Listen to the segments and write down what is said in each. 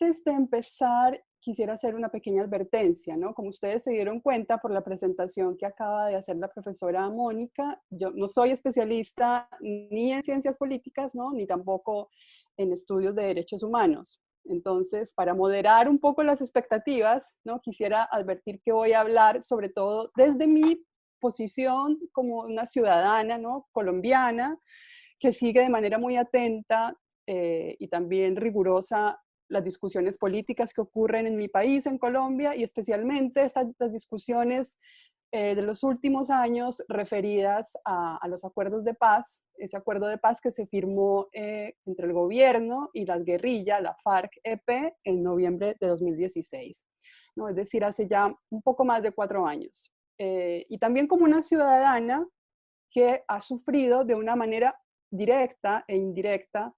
Antes de empezar, quisiera hacer una pequeña advertencia, ¿no? Como ustedes se dieron cuenta por la presentación que acaba de hacer la profesora Mónica, yo no soy especialista ni en ciencias políticas, ¿no? Ni tampoco en estudios de derechos humanos. Entonces, para moderar un poco las expectativas, ¿no? Quisiera advertir que voy a hablar sobre todo desde mi posición como una ciudadana, ¿no? Colombiana, que sigue de manera muy atenta y también rigurosa las discusiones políticas que ocurren en mi país, en Colombia, y especialmente estas discusiones de los últimos años referidas a los acuerdos de paz, ese acuerdo de paz que se firmó entre el gobierno y las guerrillas, la FARC-EP, en noviembre de 2016, ¿no? Es decir, hace ya un poco más de 4 años. Y también como una ciudadana que ha sufrido de una manera directa e indirecta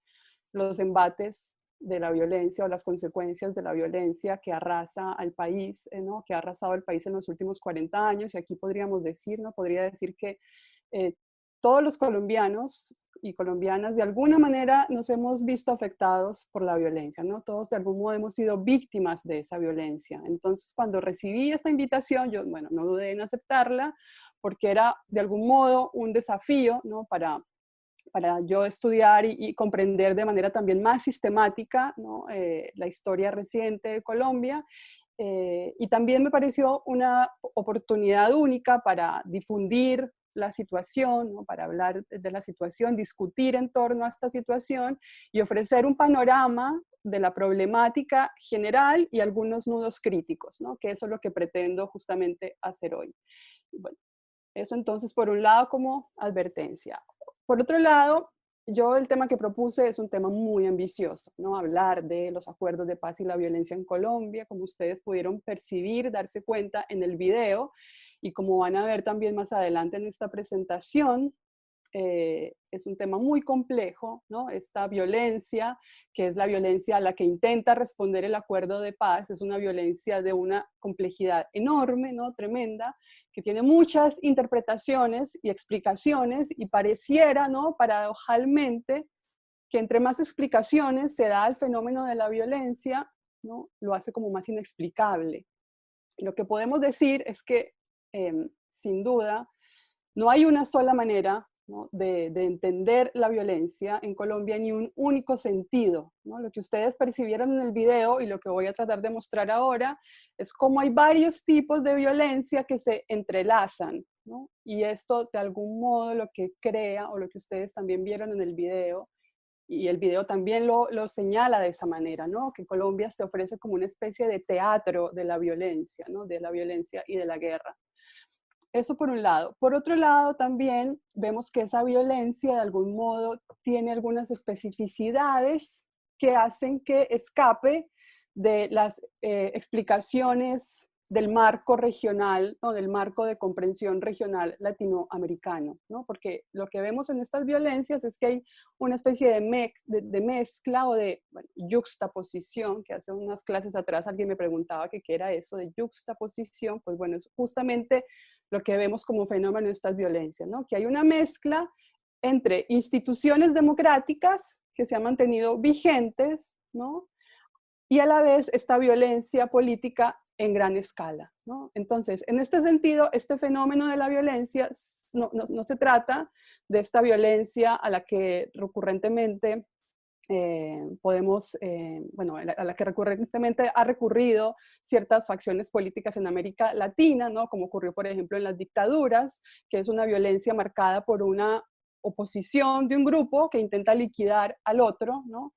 los embates de la violencia o las consecuencias de la violencia que arrasa al país, ¿no? Que ha arrasado el país en los últimos 40 años. Y aquí podríamos decir, ¿no? Podría decir que eh, todos los colombianos y colombianas de alguna manera nos hemos visto afectados por la violencia, ¿no? Todos de algún modo hemos sido víctimas de esa violencia. Entonces, cuando recibí esta invitación, yo, bueno, no dudé en aceptarla, porque era de algún modo un desafío, ¿no? Para yo estudiar y comprender de manera también más sistemática, ¿no? La historia reciente de Colombia. Y también me pareció una oportunidad única para difundir la situación, ¿no? Para hablar de la situación, discutir en torno a esta situación y ofrecer un panorama de la problemática general y algunos nudos críticos, ¿no? Que eso es lo que pretendo justamente hacer hoy. Bueno, eso entonces por un lado como advertencia. Por otro lado, yo el tema que propuse es un tema muy ambicioso, ¿no? Hablar de los acuerdos de paz y la violencia en Colombia, como ustedes pudieron percibir, darse cuenta en el video, y como van a ver también más adelante en esta presentación, es un tema muy complejo, ¿no? Esta violencia, que es la violencia a la que intenta responder el acuerdo de paz, es una violencia de una complejidad enorme, ¿no? Tremenda, que tiene muchas interpretaciones y explicaciones y pareciera, ¿no? Paradojalmente, que entre más explicaciones se da al fenómeno de la violencia, ¿no? Lo hace como más inexplicable. Lo que podemos decir es que, sin duda, no hay una sola manera, ¿no? de entender la violencia en Colombia, ni un único sentido, ¿no? Lo que ustedes percibieron en el video y lo que voy a tratar de mostrar ahora es cómo hay varios tipos de violencia que se entrelazan, ¿no? Y esto de algún modo lo que crea, o lo que ustedes también vieron en el video, y el video también lo señala de esa manera, ¿no? Que Colombia se ofrece como una especie de teatro de la violencia, ¿no? De la violencia y de la guerra. Eso por un lado. Por otro lado, también vemos que esa violencia de algún modo tiene algunas especificidades que hacen que escape de las explicaciones del marco regional, ¿no? Del marco de comprensión regional latinoamericano, ¿no? Porque lo que vemos en estas violencias es que hay una especie de mezcla o de, bueno, yuxtaposición, que hace unas clases atrás alguien me preguntaba que qué era eso de yuxtaposición. Pues bueno, es justamente lo que vemos como fenómeno de estas violencias, ¿no? Que hay una mezcla entre instituciones democráticas que se han mantenido vigentes, ¿no? Y a la vez esta violencia política en gran escala, ¿no? Entonces, en este sentido, este fenómeno de la violencia no se trata de esta violencia a la que recurrentemente podemos, bueno, a la que recurrentemente ha recurrido ciertas facciones políticas en América Latina, ¿no? Como ocurrió, por ejemplo, en las dictaduras, que es una violencia marcada por una oposición de un grupo que intenta liquidar al otro, ¿no?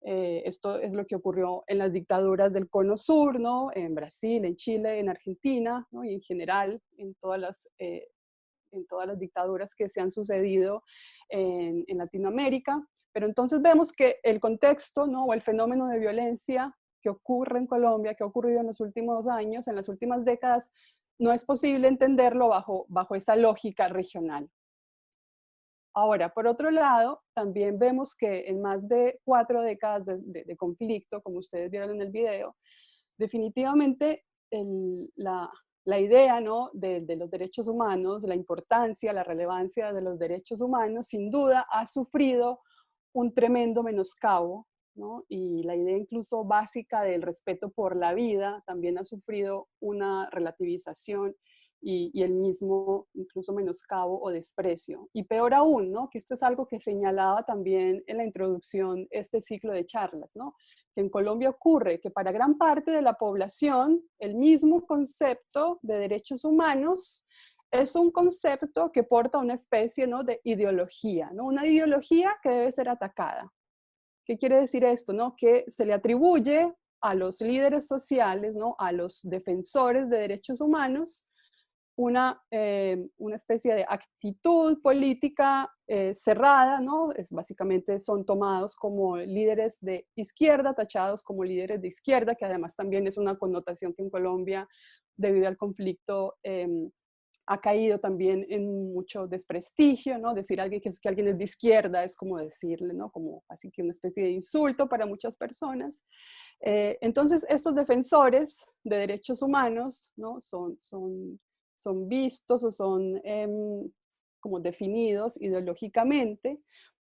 Esto es lo que ocurrió en las dictaduras del Cono Sur, ¿no? En Brasil, en Chile, en Argentina, ¿no? Y en general en todas las dictaduras que se han sucedido en Latinoamérica. Pero entonces vemos que el contexto, ¿no? O el fenómeno de violencia que ocurre en Colombia, que ha ocurrido en los últimos años, en las últimas décadas, no es posible entenderlo bajo esa lógica regional. Ahora, por otro lado, también vemos que en más de 4 décadas de conflicto, como ustedes vieron en el video, definitivamente la idea, ¿no? de los derechos humanos, la importancia, la relevancia de los derechos humanos, sin duda ha sufrido un tremendo menoscabo ¿no? Y la idea incluso básica del respeto por la vida también ha sufrido una relativización y el mismo incluso menoscabo o desprecio. Y peor aún, ¿no? Que esto es algo que señalaba también en la introducción este ciclo de charlas, ¿no? Que en Colombia ocurre que para gran parte de la población el mismo concepto de derechos humanos es un concepto que porta una especie, ¿no?, de ideología, ¿no? Una ideología que debe ser atacada. ¿Qué quiere decir esto? ¿No? Que se le atribuye a los líderes sociales, ¿no?, a los defensores de derechos humanos, una especie de actitud política cerrada, ¿no? Básicamente son tomados como líderes de izquierda, tachados como líderes de izquierda, que además también es una connotación que en Colombia, debido al conflicto, ha caído también en mucho desprestigio, ¿no? Decir alguien que alguien es de izquierda es como decirle, ¿no? Como así que una especie de insulto para muchas personas. Entonces, estos defensores de derechos humanos, ¿no? Son vistos o son como definidos ideológicamente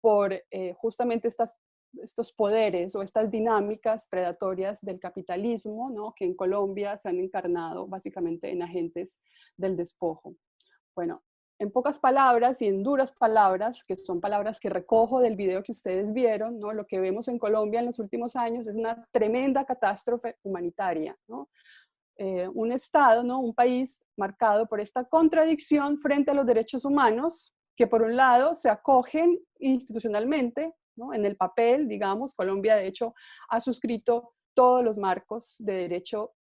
por justamente estos poderes o estas dinámicas predatorias del capitalismo, ¿no?, que en Colombia se han encarnado básicamente en agentes del despojo. Bueno, en pocas palabras y en duras palabras, que son palabras que recojo del video que ustedes vieron, ¿no?, lo que vemos en Colombia en los últimos años es una tremenda catástrofe humanitaria, ¿no? Un Estado, ¿no?, un país marcado por esta contradicción frente a los derechos humanos, que por un lado se acogen institucionalmente, ¿no?, en el papel, digamos, Colombia de hecho ha suscrito todos los marcos de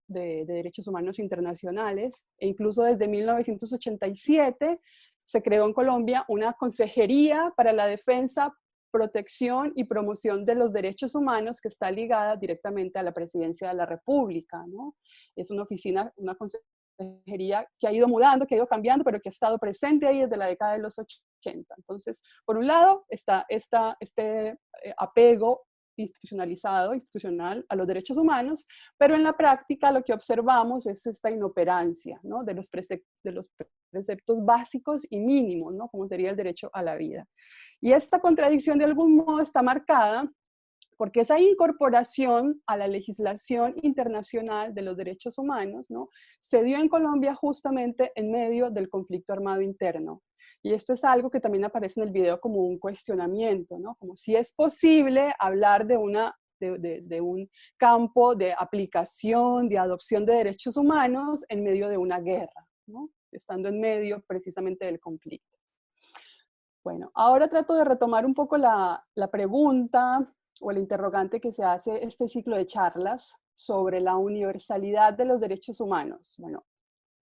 derechos humanos internacionales, e incluso desde 1987 se creó en Colombia una consejería para la defensa, protección y promoción de los derechos humanos que está ligada directamente a la presidencia de la República, ¿no? Es una oficina, una consejería que ha ido mudando, que ha ido cambiando, pero que ha estado presente ahí desde la década de los 80. Entonces, por un lado está este apego institucional a los derechos humanos, pero en la práctica lo que observamos es esta inoperancia, ¿no?, de los preceptos básicos y mínimos, ¿no?, como sería el derecho a la vida. Y esta contradicción de algún modo está marcada porque esa incorporación a la legislación internacional de los derechos humanos, ¿no?, se dio en Colombia justamente en medio del conflicto armado interno. Y esto es algo que también aparece en el video como un cuestionamiento, ¿no?, como si es posible hablar de un campo de aplicación, de adopción de derechos humanos en medio de una guerra, ¿no?, estando en medio precisamente del conflicto. Bueno, ahora trato de retomar un poco la pregunta o el interrogante que se hace este ciclo de charlas sobre la universalidad de los derechos humanos. Bueno,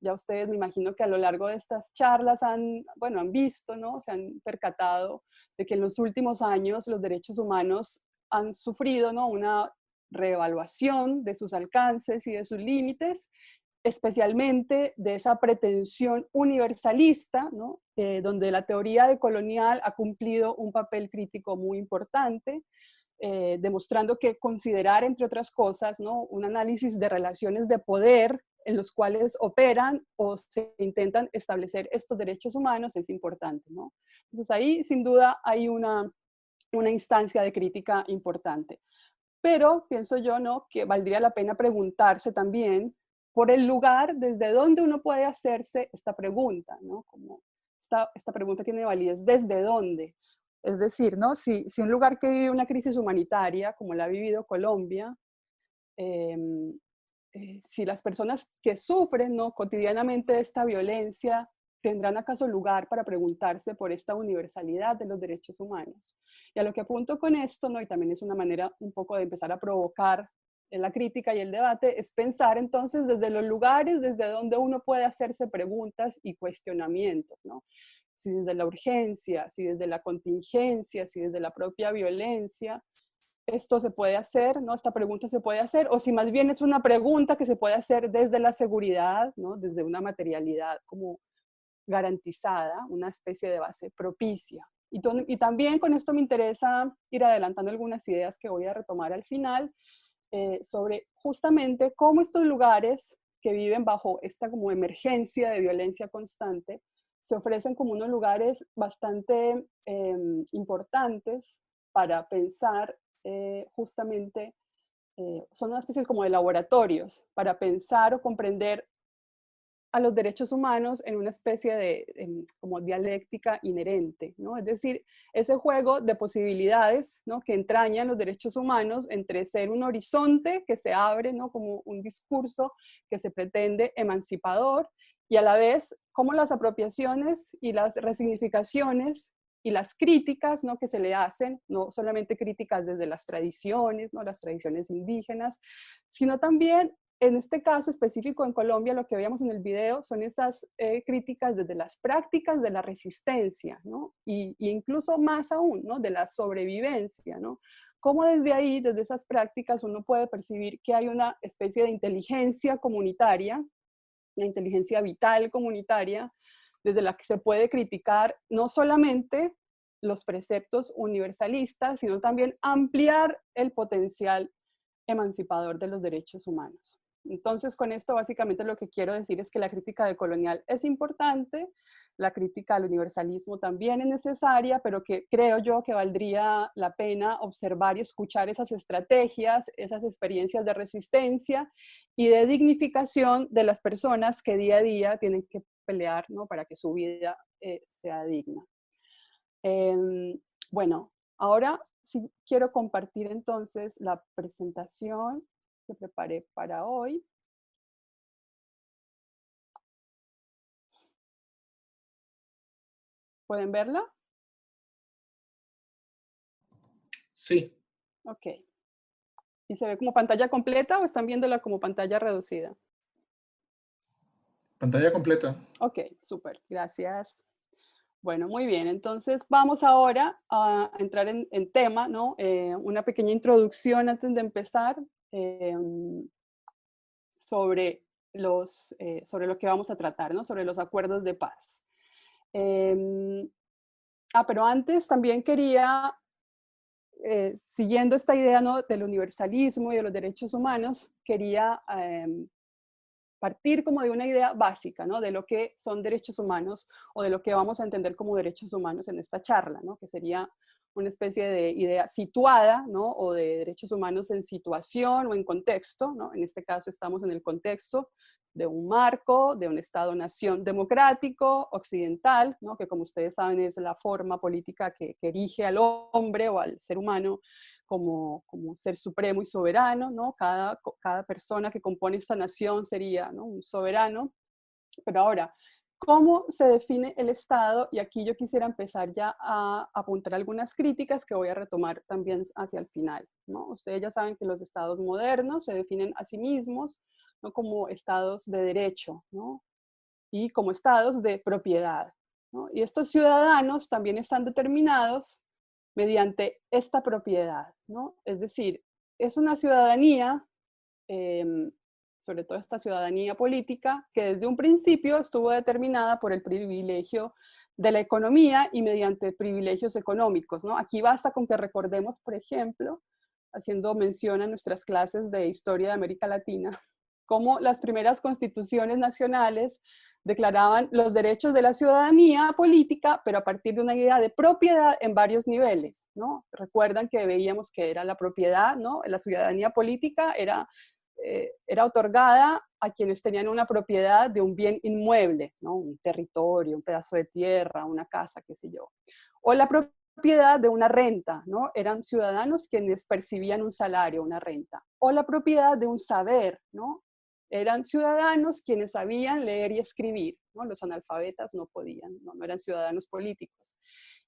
ya ustedes me imagino que a lo largo de estas charlas han visto, ¿no?, se han percatado de que en los últimos años los derechos humanos han sufrido, ¿no?, una reevaluación de sus alcances y de sus límites, especialmente de esa pretensión universalista, ¿no?, donde la teoría decolonial ha cumplido un papel crítico muy importante, demostrando que considerar, entre otras cosas, ¿no?, un análisis de relaciones de poder en los cuales operan o se intentan establecer estos derechos humanos es importante, ¿no? Entonces ahí sin duda hay una instancia de crítica importante. Pero pienso yo, ¿no?, que valdría la pena preguntarse también por el lugar desde donde uno puede hacerse esta pregunta, ¿no? Como esta pregunta tiene validez desde dónde. Es decir, ¿no?, si un lugar que vive una crisis humanitaria, como la ha vivido Colombia, em, si las personas que sufren, ¿no?, cotidianamente esta violencia, ¿tendrán acaso lugar para preguntarse por esta universalidad de los derechos humanos? Y a lo que apunto con esto, ¿no?, y también es una manera un poco de empezar a provocar la crítica y el debate, es pensar entonces desde los lugares desde donde uno puede hacerse preguntas y cuestionamientos, ¿no? Si desde la urgencia, si desde la contingencia, si desde la propia violencia, esto se puede hacer, ¿no?, esta pregunta se puede hacer, o si más bien es una pregunta que se puede hacer desde la seguridad, ¿no?, desde una materialidad como garantizada, una especie de base propicia. Y también con esto me interesa ir adelantando algunas ideas que voy a retomar al final, sobre justamente cómo estos lugares que viven bajo esta como emergencia de violencia constante se ofrecen como unos lugares bastante importantes para pensar justamente, son una especie como de laboratorios para pensar o comprender a los derechos humanos en una especie de como dialéctica inherente, ¿no? Es decir, ese juego de posibilidades, ¿no?, que entrañan los derechos humanos entre ser un horizonte que se abre, ¿no?, como un discurso que se pretende emancipador, y a la vez como las apropiaciones y las resignificaciones y las críticas, ¿no?, que se le hacen, no solamente críticas desde las tradiciones, ¿no?, las tradiciones indígenas, sino también en este caso específico en Colombia, lo que veíamos en el video son esas críticas desde las prácticas de la resistencia, ¿no? Y incluso más aún, ¿no?, de la sobrevivencia, ¿no? Cómo desde ahí, desde esas prácticas, uno puede percibir que hay una especie de inteligencia comunitaria, una inteligencia vital comunitaria, desde la que se puede criticar no solamente los preceptos universalistas, sino también ampliar el potencial emancipador de los derechos humanos. Entonces, con esto básicamente lo que quiero decir es que la crítica decolonial es importante, la crítica al universalismo también es necesaria, pero que creo yo que valdría la pena observar y escuchar esas estrategias, esas experiencias de resistencia y de dignificación de las personas que día a día tienen que pelear, ¿no?, para que su vida sea digna. Bueno, ahora sí quiero compartir entonces la presentación que preparé para hoy. ¿Pueden verla? Sí, Ok. ¿Y se ve como pantalla completa o están viéndola como pantalla reducida? pantalla completa. Ok, súper, gracias. Bueno, muy bien. Entonces vamos ahora a entrar en tema, ¿no? Una pequeña introducción antes de empezar sobre sobre lo que vamos a tratar, ¿no? Sobre los acuerdos de paz. Em, pero antes también quería, siguiendo esta idea, ¿no?, del universalismo y de los derechos humanos, quería partir como de una idea básica, ¿no?, de lo que son derechos humanos o de lo que vamos a entender como derechos humanos en esta charla, ¿no?, que sería una especie de idea situada, ¿no?, o de derechos humanos en situación o en contexto, ¿no? En este caso estamos en el contexto de un marco, de un Estado-nación democrático, occidental, ¿no?, que como ustedes saben es la forma política que erige al hombre o al ser humano como ser supremo y soberano, ¿no? Cada persona que compone esta nación sería, ¿no?, un soberano. Pero ahora, ¿cómo se define el Estado? Y aquí yo quisiera empezar ya a apuntar algunas críticas que voy a retomar también hacia el final, ¿no? Ustedes ya saben que los estados modernos se definen a sí mismos, ¿no?, como estados de derecho, ¿no?, y como estados de propiedad, ¿no? Y estos ciudadanos también están determinados mediante esta propiedad, ¿no? Es decir, es una ciudadanía, em, sobre todo esta ciudadanía política, que desde un principio estuvo determinada por el privilegio de la economía y mediante privilegios económicos, ¿no? Aquí basta con que recordemos, por ejemplo, haciendo mención a nuestras clases de historia de América Latina, cómo las primeras constituciones nacionales declaraban los derechos de la ciudadanía política, pero a partir de una idea de propiedad en varios niveles, ¿no? Recuerdan que veíamos que era la propiedad, ¿no? La ciudadanía política era otorgada a quienes tenían una propiedad de un bien inmueble, ¿no?, un territorio, un pedazo de tierra, una casa, qué sé yo. O la propiedad de una renta, ¿no? Eran ciudadanos quienes percibían un salario, una renta. O la propiedad de un saber, ¿no? Eran ciudadanos quienes sabían leer y escribir, ¿no? Los analfabetas no podían, no eran ciudadanos políticos.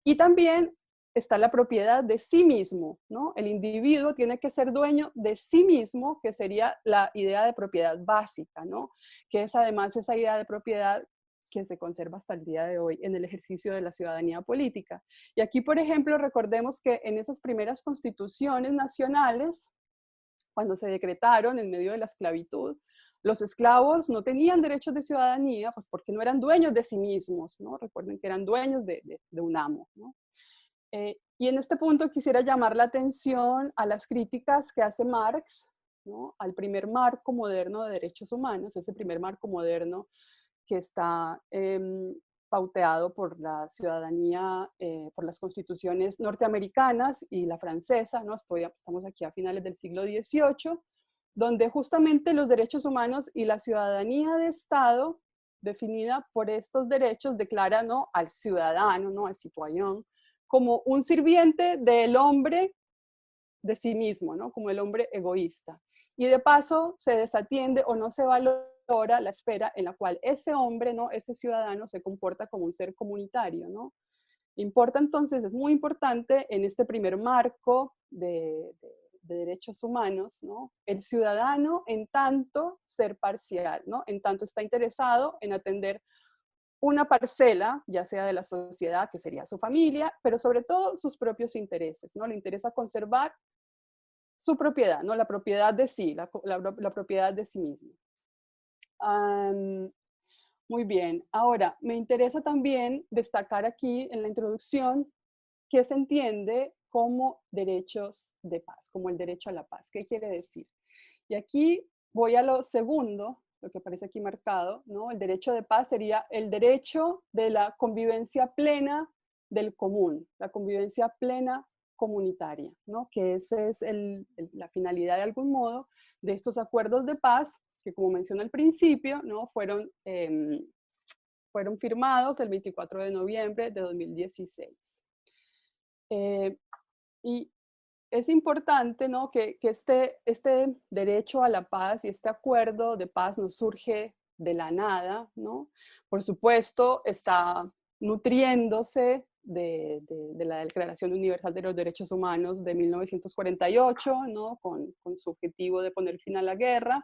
Y también está la propiedad de sí mismo, ¿no? El individuo tiene que ser dueño de sí mismo, que sería la idea de propiedad básica, ¿no? Que es además esa idea de propiedad que se conserva hasta el día de hoy en el ejercicio de la ciudadanía política. Y aquí, por ejemplo, recordemos que en esas primeras constituciones nacionales, cuando se decretaron en medio de la esclavitud, los esclavos no tenían derechos de ciudadanía, pues porque no eran dueños de sí mismos, ¿no? Recuerden que eran dueños de un amo, ¿no? Y en este punto quisiera llamar la atención a las críticas que hace Marx, ¿no?, al primer marco moderno de derechos humanos, ese primer marco moderno que está pauteado por la ciudadanía, por las constituciones norteamericanas y la francesa, ¿no? Estamos aquí a finales del siglo XVIII, donde justamente los derechos humanos y la ciudadanía de Estado, definida por estos derechos, declara, ¿no?, al ciudadano, ¿no?, al citoyen, como un sirviente del hombre de sí mismo, ¿no?, como el hombre egoísta. Y de paso se desatiende o no se valora la esfera en la cual ese hombre, ¿no?, ese ciudadano se comporta como un ser comunitario, ¿no? Importa entonces, es muy importante en este primer marco de derechos humanos, ¿no?, el ciudadano en tanto ser parcial, ¿no?, en tanto está interesado en atender una parcela, ya sea de la sociedad, que sería su familia, pero sobre todo sus propios intereses, ¿no? Le interesa conservar su propiedad, ¿no?, la propiedad de sí, la propiedad de sí mismo. Muy bien. Ahora, me interesa también destacar aquí en la introducción qué se entiende como derechos de paz, como el derecho a la paz. ¿Qué quiere decir? Y aquí voy a lo segundo, lo que aparece aquí marcado, ¿no? El derecho de paz sería el derecho de la convivencia plena del común, la convivencia plena comunitaria, ¿no? Que esa es la finalidad de algún modo de estos acuerdos de paz, que como mencioné al principio, ¿no?, fueron firmados el 24 de noviembre de 2016. Y es importante, ¿no?, que este derecho a la paz y este acuerdo de paz no surge de la nada, ¿no? Por supuesto, está nutriéndose de la Declaración Universal de los Derechos Humanos de 1948, ¿no?, con su objetivo de poner fin a la guerra.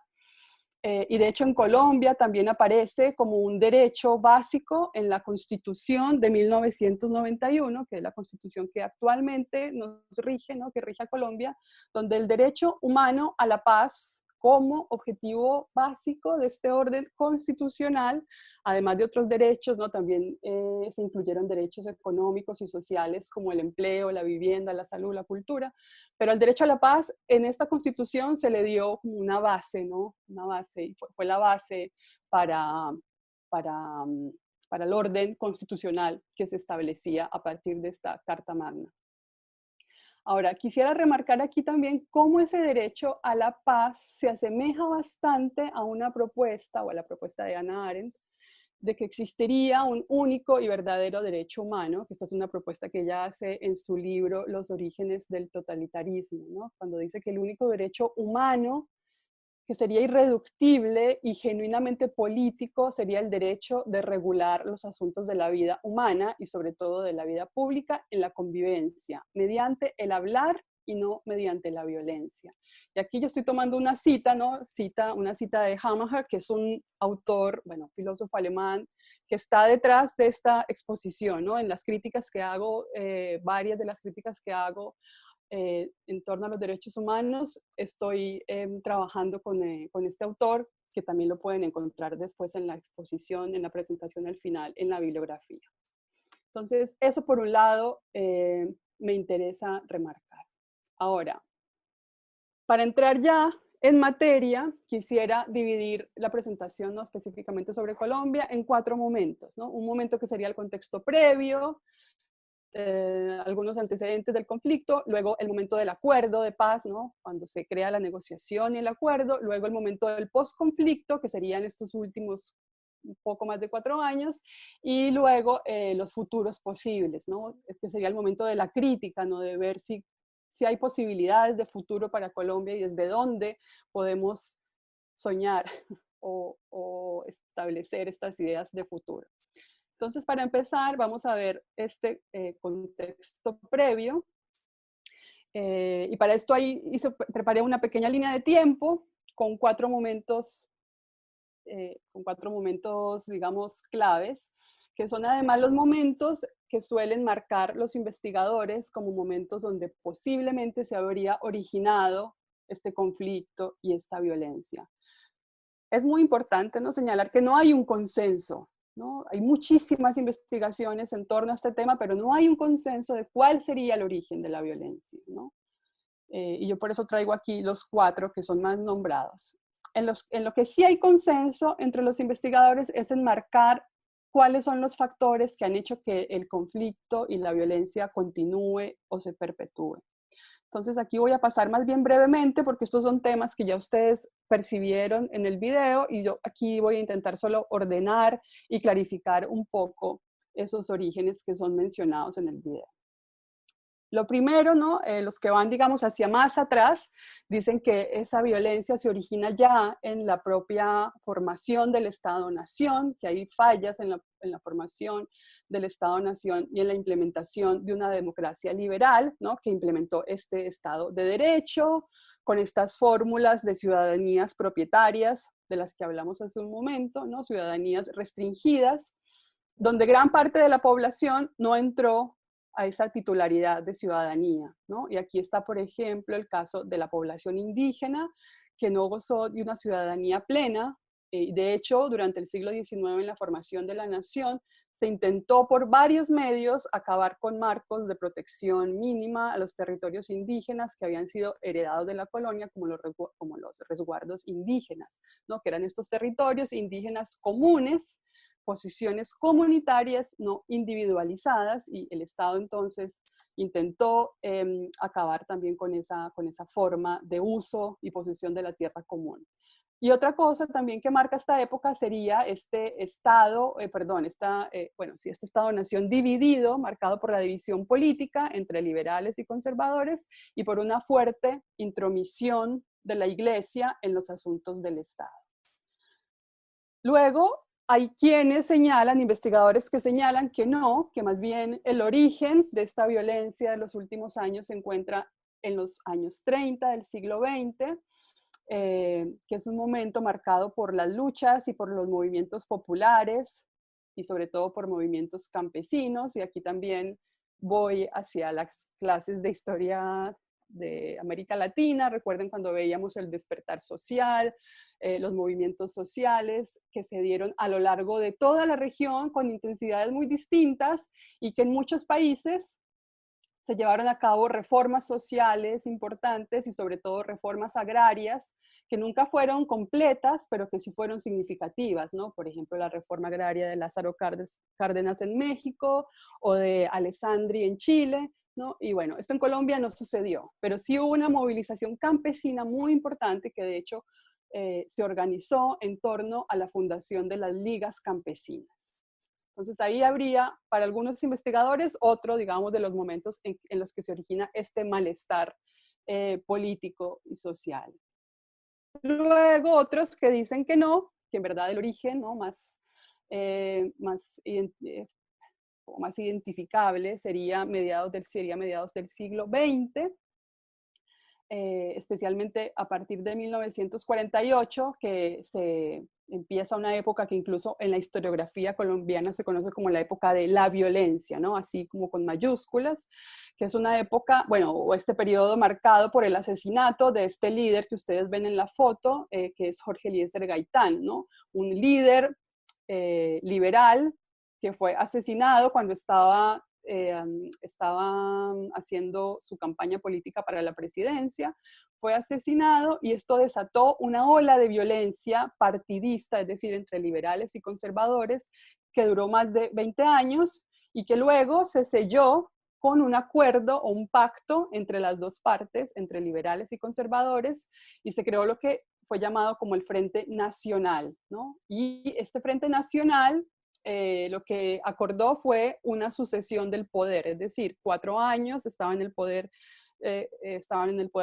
Y de hecho en Colombia también aparece como un derecho básico en la Constitución de 1991, que es la Constitución que actualmente nos rige, ¿no?, que rige a Colombia, donde el derecho humano a la paz como objetivo básico de este orden constitucional, además de otros derechos, ¿no?, también se incluyeron derechos económicos y sociales como el empleo, la vivienda, la salud, la cultura, pero al derecho a la paz en esta Constitución se le dio como una base, ¿no? Una base, y fue la base para, para, para el orden constitucional que se establecía a partir de esta Carta Magna. Ahora, quisiera remarcar aquí también cómo ese derecho a la paz se asemeja bastante a una propuesta, o a la propuesta de Hannah Arendt, de que existiría un único y verdadero derecho humano, que esta es una propuesta que ella hace en su libro Los orígenes del totalitarismo, ¿no?, cuando dice que el único derecho humano que sería irreductible y genuinamente político sería el derecho de regular los asuntos de la vida humana y sobre todo de la vida pública en la convivencia, mediante el hablar y no mediante la violencia. Y aquí yo estoy tomando una cita, ¿no? Una cita de Hammacher, que es un autor, bueno, filósofo alemán, que está detrás de esta exposición, ¿no? En las críticas que hago, varias de las críticas que hago en torno a los derechos humanos, estoy trabajando con este autor, que también lo pueden encontrar después en la exposición, en la presentación al final, en la bibliografía. Entonces, eso por un lado me interesa remarcar. Ahora, para entrar ya en materia, quisiera dividir la presentación, no específicamente sobre Colombia, en 4 momentos, ¿no? Un momento que sería el contexto previo, algunos antecedentes del conflicto, luego el momento del acuerdo de paz, ¿no?, cuando se crea la negociación y el acuerdo, luego el momento del postconflicto, que serían estos últimos un poco más de 4 años, y luego los futuros posibles, ¿no?, que sería el momento de la crítica, ¿no?, de ver si hay posibilidades de futuro para Colombia y desde dónde podemos soñar o establecer estas ideas de futuro. Entonces, para empezar, vamos a ver este contexto previo. Y para esto ahí preparé una pequeña línea de tiempo con 4 momentos, digamos, claves, que son además los momentos que suelen marcar los investigadores como momentos donde posiblemente se habría originado este conflicto y esta violencia. Es muy importante, ¿no?, señalar que no hay un consenso, ¿no? Hay muchísimas investigaciones en torno a este tema, pero no hay un consenso de cuál sería el origen de la violencia, ¿no? Y yo por eso traigo aquí los 4 que son más nombrados. En lo que sí hay consenso entre los investigadores es en marcar cuáles son los factores que han hecho que el conflicto y la violencia continúe o se perpetúe. Entonces aquí voy a pasar más bien brevemente porque estos son temas que ya ustedes percibieron en el video y yo aquí voy a intentar solo ordenar y clarificar un poco esos orígenes que son mencionados en el video. Lo primero, ¿no? Los que van, digamos, hacia más atrás, dicen que esa violencia se origina ya en la propia formación del Estado-Nación, que hay fallas en la formación del Estado-Nación y en la implementación de una democracia liberal, ¿no? Que implementó este Estado de Derecho, con estas fórmulas de ciudadanías propietarias, de las que hablamos hace un momento, ¿no? Ciudadanías restringidas, donde gran parte de la población no entró a esa titularidad de ciudadanía, ¿no? Y aquí está, por ejemplo, el caso de la población indígena, que no gozó de una ciudadanía plena. De hecho, durante el siglo XIX, en la formación de la nación, se intentó por varios medios acabar con marcos de protección mínima a los territorios indígenas que habían sido heredados de la colonia, como los resguardos indígenas, ¿no? Que eran estos territorios indígenas comunes, posiciones comunitarias no individualizadas, y el Estado entonces intentó acabar también con esa forma de uso y posesión de la tierra común. Y otra cosa también que marca esta época sería este Estado-nación dividido, marcado por la división política entre liberales y conservadores y por una fuerte intromisión de la Iglesia en los asuntos del Estado. Luego, hay quienes señalan, investigadores que señalan que no, que más bien el origen de esta violencia de los últimos años se encuentra en los años 30 del siglo XX, que es un momento marcado por las luchas y por los movimientos populares y sobre todo por movimientos campesinos. Y aquí también voy hacia las clases de historia de América Latina. Recuerden cuando veíamos el despertar social, los movimientos sociales que se dieron a lo largo de toda la región con intensidades muy distintas y que en muchos países se llevaron a cabo reformas sociales importantes y sobre todo reformas agrarias que nunca fueron completas, pero que sí fueron significativas, ¿no? Por ejemplo, la reforma agraria de Lázaro Cárdenas en México o de Alessandri en Chile, ¿no? Y bueno, esto en Colombia no sucedió, pero sí hubo una movilización campesina muy importante que de hecho se organizó en torno a la fundación de las ligas campesinas. Entonces ahí habría, para algunos investigadores, otro, digamos, de los momentos en los que se origina este malestar político y social. Luego otros que dicen que no, que en verdad el origen, ¿no? más identificable sería mediados del siglo XX, especialmente a partir de 1948, que se empieza una época que incluso en la historiografía colombiana se conoce como la época de la violencia, ¿no? Así como con mayúsculas, que es una época, bueno, o este periodo marcado por el asesinato de este líder que ustedes ven en la foto, que es Jorge Eliezer Gaitán, ¿no? Un líder liberal que fue asesinado cuando estaba haciendo su campaña política para la presidencia, fue asesinado y esto desató una ola de violencia partidista, es decir, entre liberales y conservadores, que duró más de 20 años y que luego se selló con un acuerdo o un pacto entre las dos partes, entre liberales y conservadores, y se creó lo que fue llamado como el Frente Nacional, ¿no? Y este Frente Nacional lo que acordó fue una sucesión del poder, es decir, 4 años estaban en el poder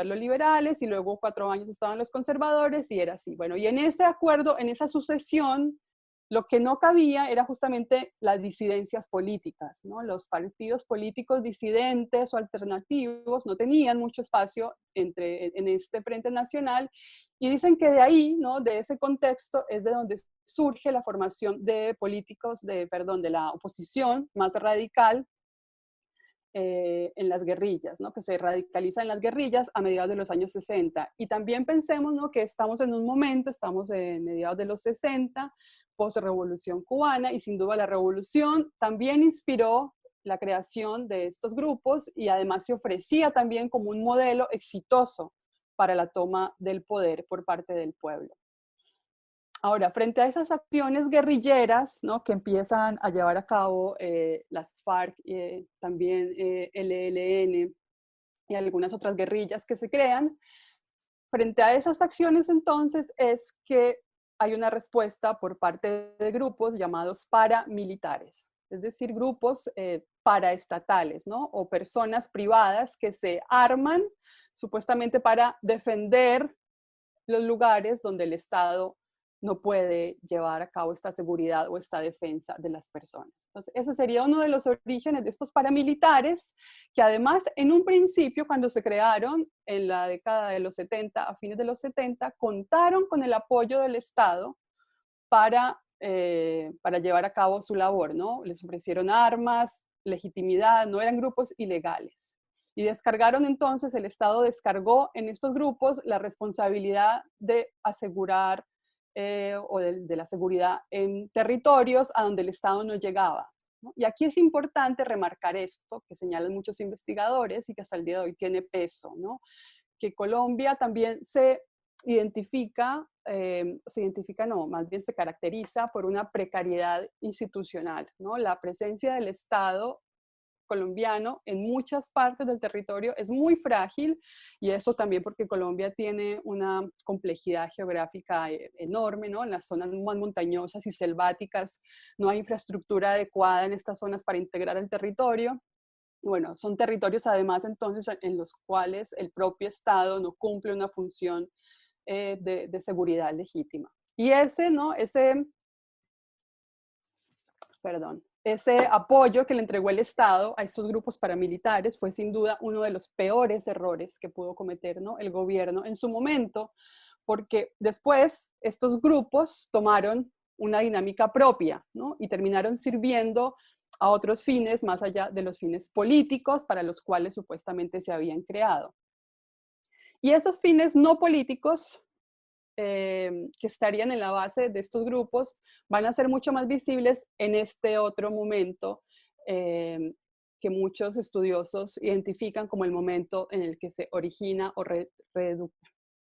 los liberales y luego 4 años estaban los conservadores y era así. Bueno, y en ese acuerdo, en esa sucesión, lo que no cabía era justamente las disidencias políticas, ¿no? Los partidos políticos disidentes o alternativos no tenían mucho espacio en este Frente Nacional y dicen que de ahí, ¿no? De ese contexto es de donde surge la formación de políticos, de la oposición más radical en las guerrillas, ¿no? Que se radicaliza en las guerrillas a mediados de los años 60. Y también pensemos, ¿no? Que estamos en un momento, estamos en mediados de los 60, post-revolución cubana, y sin duda la revolución también inspiró la creación de estos grupos y además se ofrecía también como un modelo exitoso para la toma del poder por parte del pueblo. Ahora, frente a esas acciones guerrilleras, ¿no?, que empiezan a llevar a cabo las FARC, también el ELN y algunas otras guerrillas que se crean, frente a esas acciones entonces es que hay una respuesta por parte de grupos llamados paramilitares, es decir, grupos paraestatales, ¿no?, o personas privadas que se arman supuestamente para defender los lugares donde el Estado no puede llevar a cabo esta seguridad o esta defensa de las personas. Entonces, ese sería uno de los orígenes de estos paramilitares, que además en un principio, cuando se crearon en la década de los 70, a fines de los 70, contaron con el apoyo del Estado para llevar a cabo su labor, ¿no? Les ofrecieron armas, legitimidad, no eran grupos ilegales. Y descargaron entonces, el Estado descargó en estos grupos la responsabilidad de asegurar o de la seguridad en territorios a donde el Estado no llegaba, ¿no? Y aquí es importante remarcar esto, que señalan muchos investigadores y que hasta el día de hoy tiene peso, ¿no? Que Colombia también no, más bien se caracteriza por una precariedad institucional, ¿no? La presencia del Estado colombiano en muchas partes del territorio es muy frágil, y eso también porque Colombia tiene una complejidad geográfica enorme, ¿no? En las zonas más montañosas y selváticas no hay infraestructura adecuada en estas zonas para integrar el territorio. Bueno, son territorios además entonces en los cuales el propio Estado no cumple una función de seguridad legítima. Y ese apoyo que le entregó el Estado a estos grupos paramilitares fue sin duda uno de los peores errores que pudo cometer, ¿no?, el gobierno en su momento, porque después estos grupos tomaron una dinámica propia, ¿no?, y terminaron sirviendo a otros fines más allá de los fines políticos para los cuales supuestamente se habían creado. Y esos fines no políticos que estarían en la base de estos grupos van a ser mucho más visibles en este otro momento que muchos estudiosos identifican como el momento en el que se origina o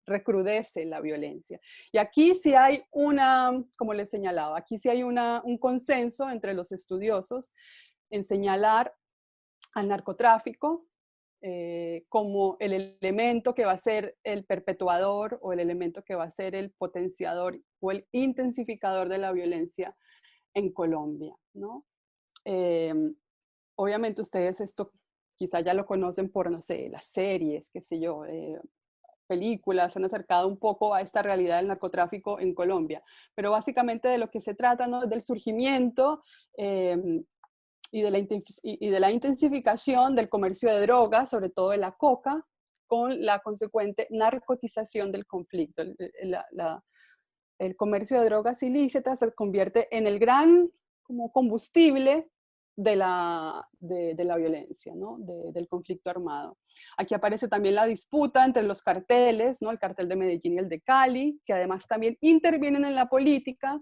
recrudece la violencia. Y aquí sí hay como les señalaba, aquí sí hay un consenso entre los estudiosos en señalar al narcotráfico como el elemento que va a ser el perpetuador o el elemento que va a ser el potenciador o el intensificador de la violencia en Colombia, ¿no? Eh, Obviamente ustedes esto quizá ya lo conocen por, no sé, las series, qué sé yo, películas, han acercado un poco a esta realidad del narcotráfico en Colombia. Pero básicamente de lo que se trata, ¿no?, es del surgimiento y de la intensificación del comercio de drogas, sobre todo de la coca, con la consecuente narcotización del conflicto. El comercio de drogas ilícitas se convierte en el gran como combustible de la violencia, ¿no?, del conflicto armado. Aquí aparece también la disputa entre los carteles, ¿no?, el cartel de Medellín y el de Cali, que además también intervienen en la política.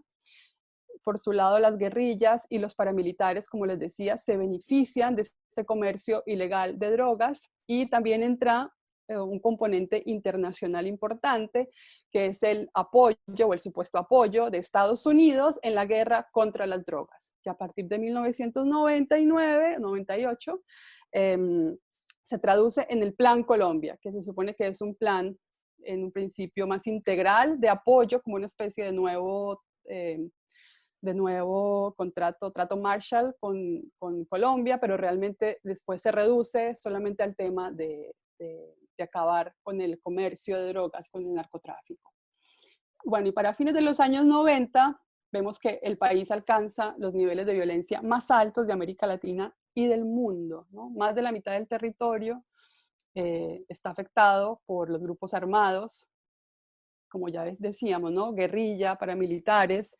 Por su lado, las guerrillas y los paramilitares, como les decía, se benefician de este comercio ilegal de drogas, y también entra un componente internacional importante, que es el apoyo o el supuesto apoyo de Estados Unidos en la guerra contra las drogas, que a partir de 1999-98 se traduce en el Plan Colombia, que se supone que es un plan en un principio más integral de apoyo, como una especie de nuevo trato Marshall con Colombia, pero realmente después se reduce solamente al tema de acabar con el comercio de drogas, con el narcotráfico. Bueno, y para fines de los años 90, vemos que el país alcanza los niveles de violencia más altos de América Latina y del mundo, ¿no? Más de la mitad del territorio está afectado por los grupos armados, como ya decíamos, ¿no?, guerrilla, paramilitares,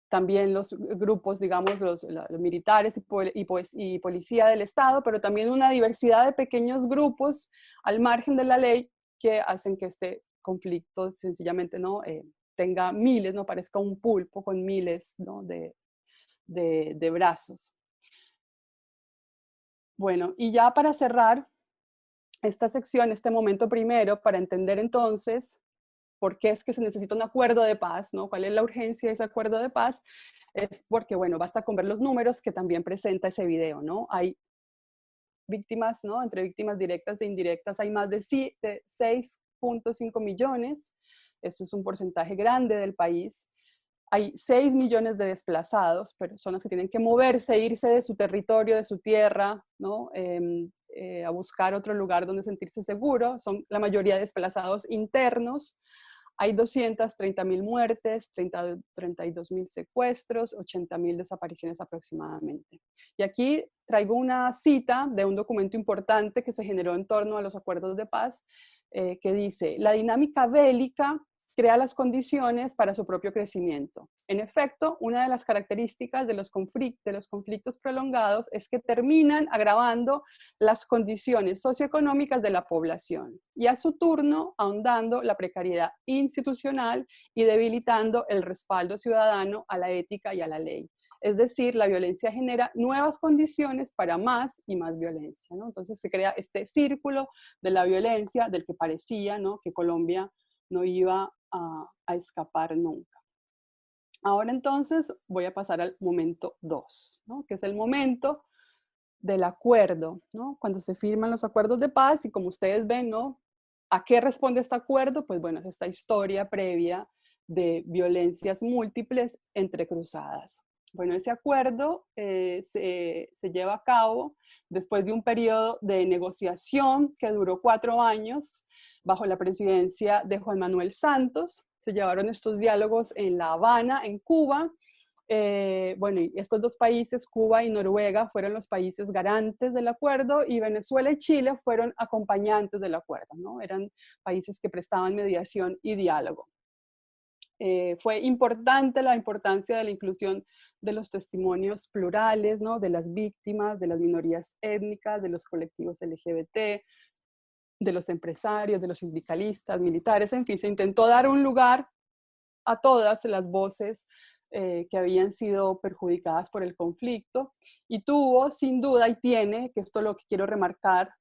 también los grupos, digamos, los militares y policía del Estado, pero también una diversidad de pequeños grupos al margen de la ley que hacen que este conflicto sencillamente no tenga miles, no parezca un pulpo con miles, ¿no?, de brazos. Bueno, y ya para cerrar esta sección, este momento primero, para entender entonces por qué es que se necesita un acuerdo de paz, ¿no? ¿Cuál es la urgencia de ese acuerdo de paz? Es porque, bueno, basta con ver los números que también presenta ese video, ¿no? Hay víctimas, ¿no? Entre víctimas directas e indirectas hay más de 6.5 millones. Eso es un porcentaje grande del país. Hay 6 millones de desplazados, personas que tienen que moverse, irse de su territorio, de su tierra, ¿no? A buscar otro lugar donde sentirse seguro. Son la mayoría desplazados internos. Hay 230.000 muertes, 32.000 secuestros, 80.000 desapariciones aproximadamente. Y aquí traigo una cita de un documento importante que se generó en torno a los acuerdos de paz, que dice: la dinámica bélica crea las condiciones para su propio crecimiento. En efecto, una de las características de los conflictos prolongados es que terminan agravando las condiciones socioeconómicas de la población y a su turno ahondando la precariedad institucional y debilitando el respaldo ciudadano a la ética y a la ley. Es decir, la violencia genera nuevas condiciones para más y más violencia, ¿no? Entonces se crea este círculo de la violencia del que parecía, ¿no?, que Colombia no iba a escapar nunca. Ahora entonces voy a pasar al momento 2, ¿no?, que es el momento del acuerdo, ¿no? Cuando se firman los acuerdos de paz y como ustedes ven, ¿no?, ¿a qué responde este acuerdo? Pues bueno, es esta historia previa de violencias múltiples entrecruzadas. Bueno, ese acuerdo se lleva a cabo después de un periodo de negociación que duró 4 años bajo la presidencia de Juan Manuel Santos. Se llevaron estos diálogos en La Habana, en Cuba. Bueno, y estos dos países, Cuba y Noruega, fueron los países garantes del acuerdo y Venezuela y Chile fueron acompañantes del acuerdo, ¿no? Eran países que prestaban mediación y diálogo. Fue importante la importancia de la inclusión de los testimonios plurales, ¿no?, de las víctimas, de las minorías étnicas, de los colectivos LGBT, de los empresarios, de los sindicalistas, militares, en fin, se intentó dar un lugar a todas las voces que habían sido perjudicadas por el conflicto y tuvo, sin duda, y tiene, que esto es lo que quiero remarcar,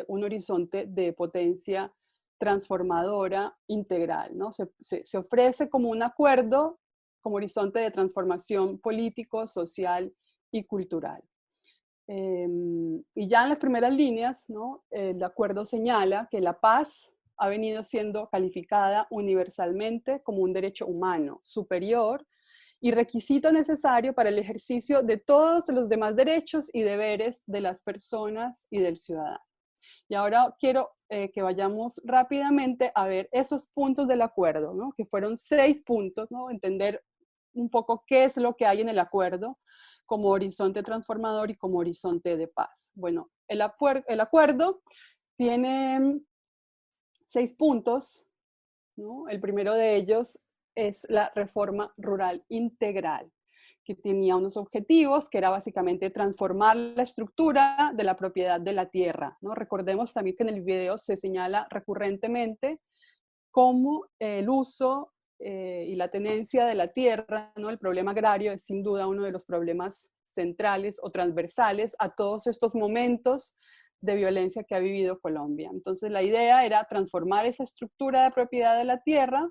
un horizonte de potencia transformadora integral, ¿no? Se ofrece como un acuerdo, como horizonte de transformación político, social y cultural. Y ya en las primeras líneas, ¿no?, el acuerdo señala que la paz ha venido siendo calificada universalmente como un derecho humano superior y requisito necesario para el ejercicio de todos los demás derechos y deberes de las personas y del ciudadano. Y ahora quiero que vayamos rápidamente a ver esos puntos del acuerdo, ¿no?, que fueron 6 puntos, ¿no?, entender un poco qué es lo que hay en el acuerdo como horizonte transformador y como horizonte de paz. Bueno, el acuerdo tiene 6 puntos, ¿no? El primero de ellos es la reforma rural integral, que tenía unos objetivos, que era básicamente transformar la estructura de la propiedad de la tierra, ¿no? Recordemos también que en el video se señala recurrentemente cómo el uso y la tenencia de la tierra, ¿no?, el problema agrario es sin duda uno de los problemas centrales o transversales a todos estos momentos de violencia que ha vivido Colombia. Entonces la idea era transformar esa estructura de propiedad de la tierra,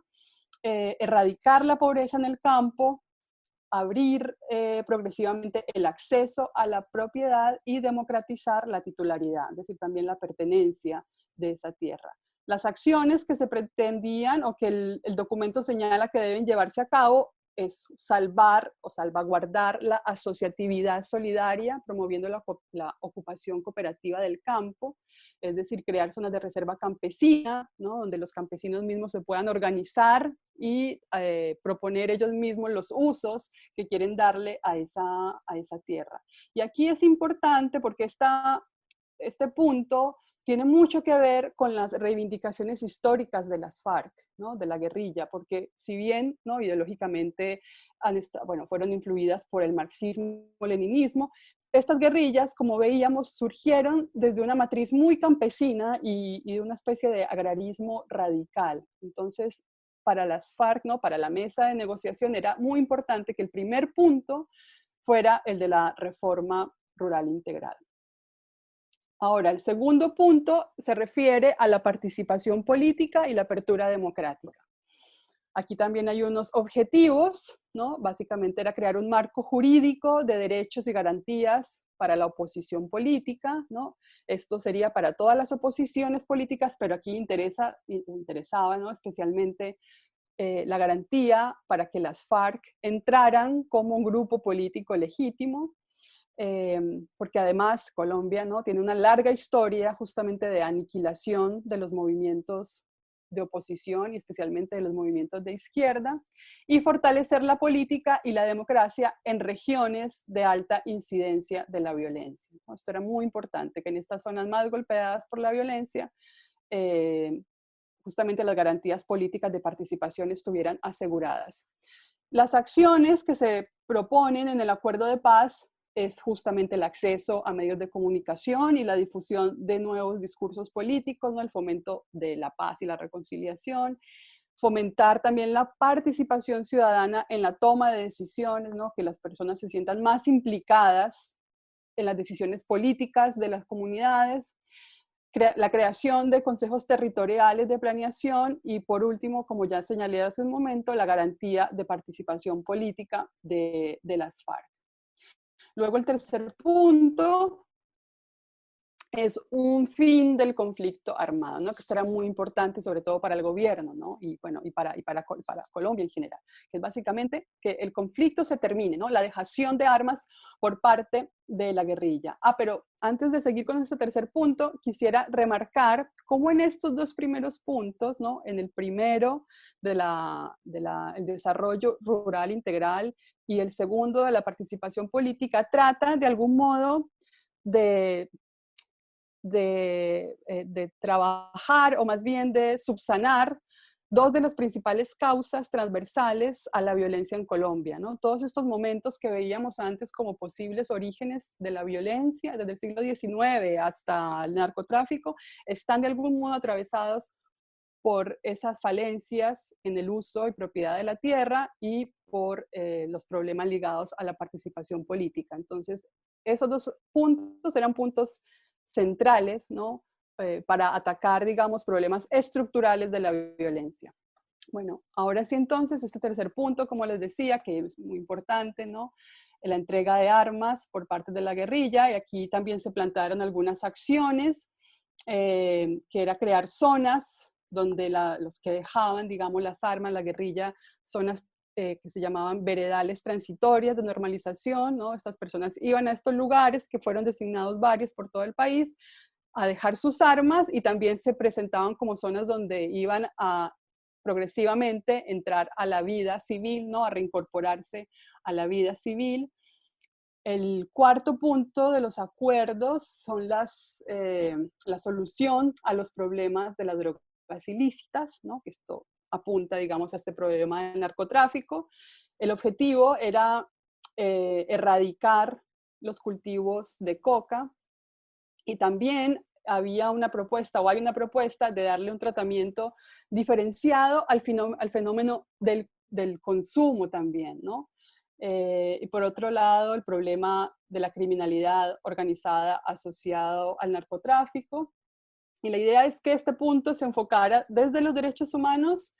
erradicar la pobreza en el campo, abrir progresivamente el acceso a la propiedad y democratizar la titularidad, es decir, también la pertenencia de esa tierra. Las acciones que se pretendían o que el documento señala que deben llevarse a cabo es salvar o salvaguardar la asociatividad solidaria, promoviendo la ocupación cooperativa del campo, es decir, crear zonas de reserva campesina, ¿no?, donde los campesinos mismos se puedan organizar y proponer ellos mismos los usos que quieren darle a esa tierra. Y aquí es importante porque este punto tiene mucho que ver con las reivindicaciones históricas de las FARC, ¿no?, de la guerrilla, porque si bien, ¿no?, ideológicamente fueron influidas por el marxismo-leninismo, estas guerrillas, como veíamos, surgieron desde una matriz muy campesina y de una especie de agrarismo radical. Entonces, para las FARC, ¿no?, para la mesa de negociación, era muy importante que el primer punto fuera el de la reforma rural integral. Ahora, el segundo punto se refiere a la participación política y la apertura democrática. Aquí también hay unos objetivos, ¿no? Básicamente era crear un marco jurídico de derechos y garantías para la oposición política, ¿no? Esto sería para todas las oposiciones políticas, pero aquí interesaba, ¿no? Especialmente la garantía para que las FARC entraran como un grupo político legítimo, porque además Colombia, ¿no? Tiene una larga historia justamente de aniquilación de los movimientos de oposición y especialmente de los movimientos de izquierda, y fortalecer la política y la democracia en regiones de alta incidencia de la violencia, ¿no? Esto era muy importante, que en estas zonas más golpeadas por la violencia, justamente las garantías políticas de participación estuvieran aseguradas. Las acciones que se proponen en el acuerdo de paz es justamente el acceso a medios de comunicación y la difusión de nuevos discursos políticos, ¿no? El fomento de la paz y la reconciliación, fomentar también la participación ciudadana en la toma de decisiones, ¿no? Que las personas se sientan más implicadas en las decisiones políticas de las comunidades, la creación de consejos territoriales de planeación y por último, como ya señalé hace un momento, la garantía de participación política de las FARC. Luego el tercer punto es un fin del conflicto armado, ¿no? Que esto era muy importante, sobre todo para el gobierno, ¿no? Y bueno, para Colombia en general, que es básicamente que el conflicto se termine, ¿no? La dejación de armas por parte de la guerrilla. Pero antes de seguir con este tercer punto, quisiera remarcar cómo en estos dos primeros puntos, ¿no? En el primero el desarrollo rural integral y el segundo de la participación política, trata de algún modo de trabajar o más bien de subsanar dos de las principales causas transversales a la violencia en Colombia, ¿no? Todos estos momentos que veíamos antes como posibles orígenes de la violencia, desde el siglo XIX hasta el narcotráfico, están de algún modo atravesados por esas falencias en el uso y propiedad de la tierra y por los problemas ligados a la participación política. Entonces, esos dos puntos eran puntos centrales, ¿no? Para atacar, digamos, problemas estructurales de la violencia. Bueno, ahora sí entonces, este tercer punto, como les decía, que es muy importante, ¿no? La entrega de armas por parte de la guerrilla, y aquí también se plantearon algunas acciones, que era crear zonas donde los que dejaban, digamos, las armas, la guerrilla, zonas que se llamaban veredales transitorias de normalización, ¿no? Estas personas iban a estos lugares, que fueron designados varios por todo el país, a dejar sus armas y también se presentaban como zonas donde iban a progresivamente entrar a la vida civil, ¿no? A reincorporarse a la vida civil. El cuarto punto de los acuerdos son la solución a los problemas de las drogas ilícitas, ¿no? Que esto apunta, digamos, a este problema del narcotráfico. El objetivo era erradicar los cultivos de coca y también había una propuesta o hay una propuesta de darle un tratamiento diferenciado al fenómeno del consumo también, ¿no? Y por otro lado, el problema de la criminalidad organizada asociado al narcotráfico. Y la idea es que este punto se enfocara desde los derechos humanos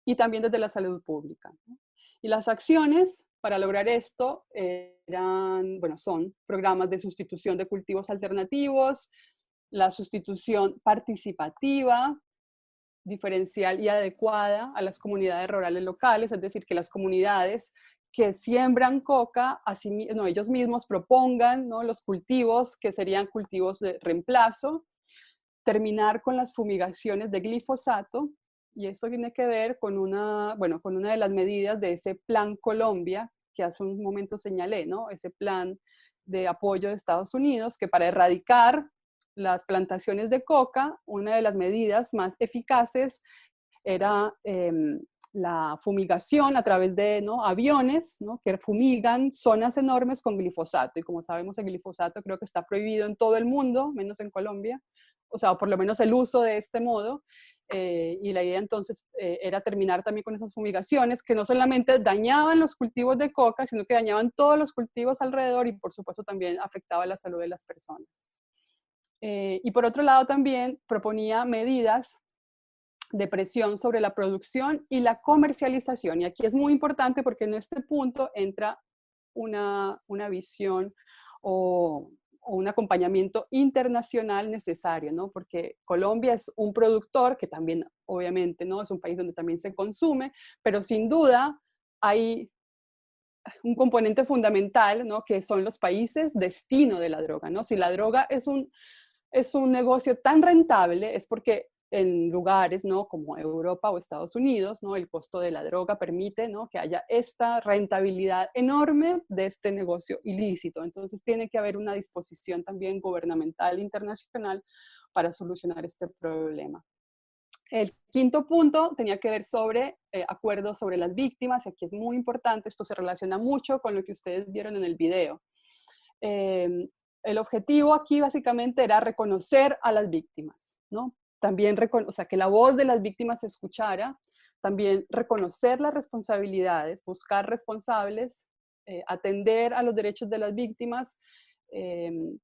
y también desde la salud pública, ¿no? Y las acciones para lograr esto son programas de sustitución de cultivos alternativos, la sustitución participativa, diferencial y adecuada a las comunidades rurales locales, es decir, que las comunidades que siembran coca, ellos mismos propongan, ¿no? Los cultivos que serían cultivos de reemplazo, terminar con las fumigaciones de glifosato, y esto tiene que ver con con una de las medidas de ese Plan Colombia, que hace un momento señalé, ¿no? Ese plan de apoyo de Estados Unidos, que para erradicar las plantaciones de coca, una de las medidas más eficaces era la fumigación a través de, ¿no? Aviones, ¿no? Que fumigan zonas enormes con glifosato. Y como sabemos, el glifosato creo que está prohibido en todo el mundo, menos en Colombia, o sea, por lo menos el uso de este modo. Y la idea entonces era terminar también con esas fumigaciones que no solamente dañaban los cultivos de coca, sino que dañaban todos los cultivos alrededor y por supuesto también afectaba la salud de las personas. Y por otro lado también proponía medidas de presión sobre la producción y la comercialización. Y aquí es muy importante porque en este punto entra una visión o un acompañamiento internacional necesario, ¿no? Porque Colombia es un productor que también, obviamente, ¿no? Es un país donde también se consume, pero sin duda hay un componente fundamental, ¿no? Que son los países destino de la droga, ¿no? Si la droga es un negocio tan rentable, es porque en lugares, ¿no? Como Europa o Estados Unidos, ¿no? El costo de la droga permite, ¿no? Que haya esta rentabilidad enorme de este negocio ilícito. Entonces tiene que haber una disposición también gubernamental internacional para solucionar este problema. El quinto punto tenía que ver sobre acuerdos sobre las víctimas, y aquí es muy importante, esto se relaciona mucho con lo que ustedes vieron en el video. El objetivo aquí básicamente era reconocer a las víctimas, ¿no? También, o sea, que la voz de las víctimas se escuchara, también reconocer las responsabilidades, buscar responsables, atender a los derechos de las víctimas,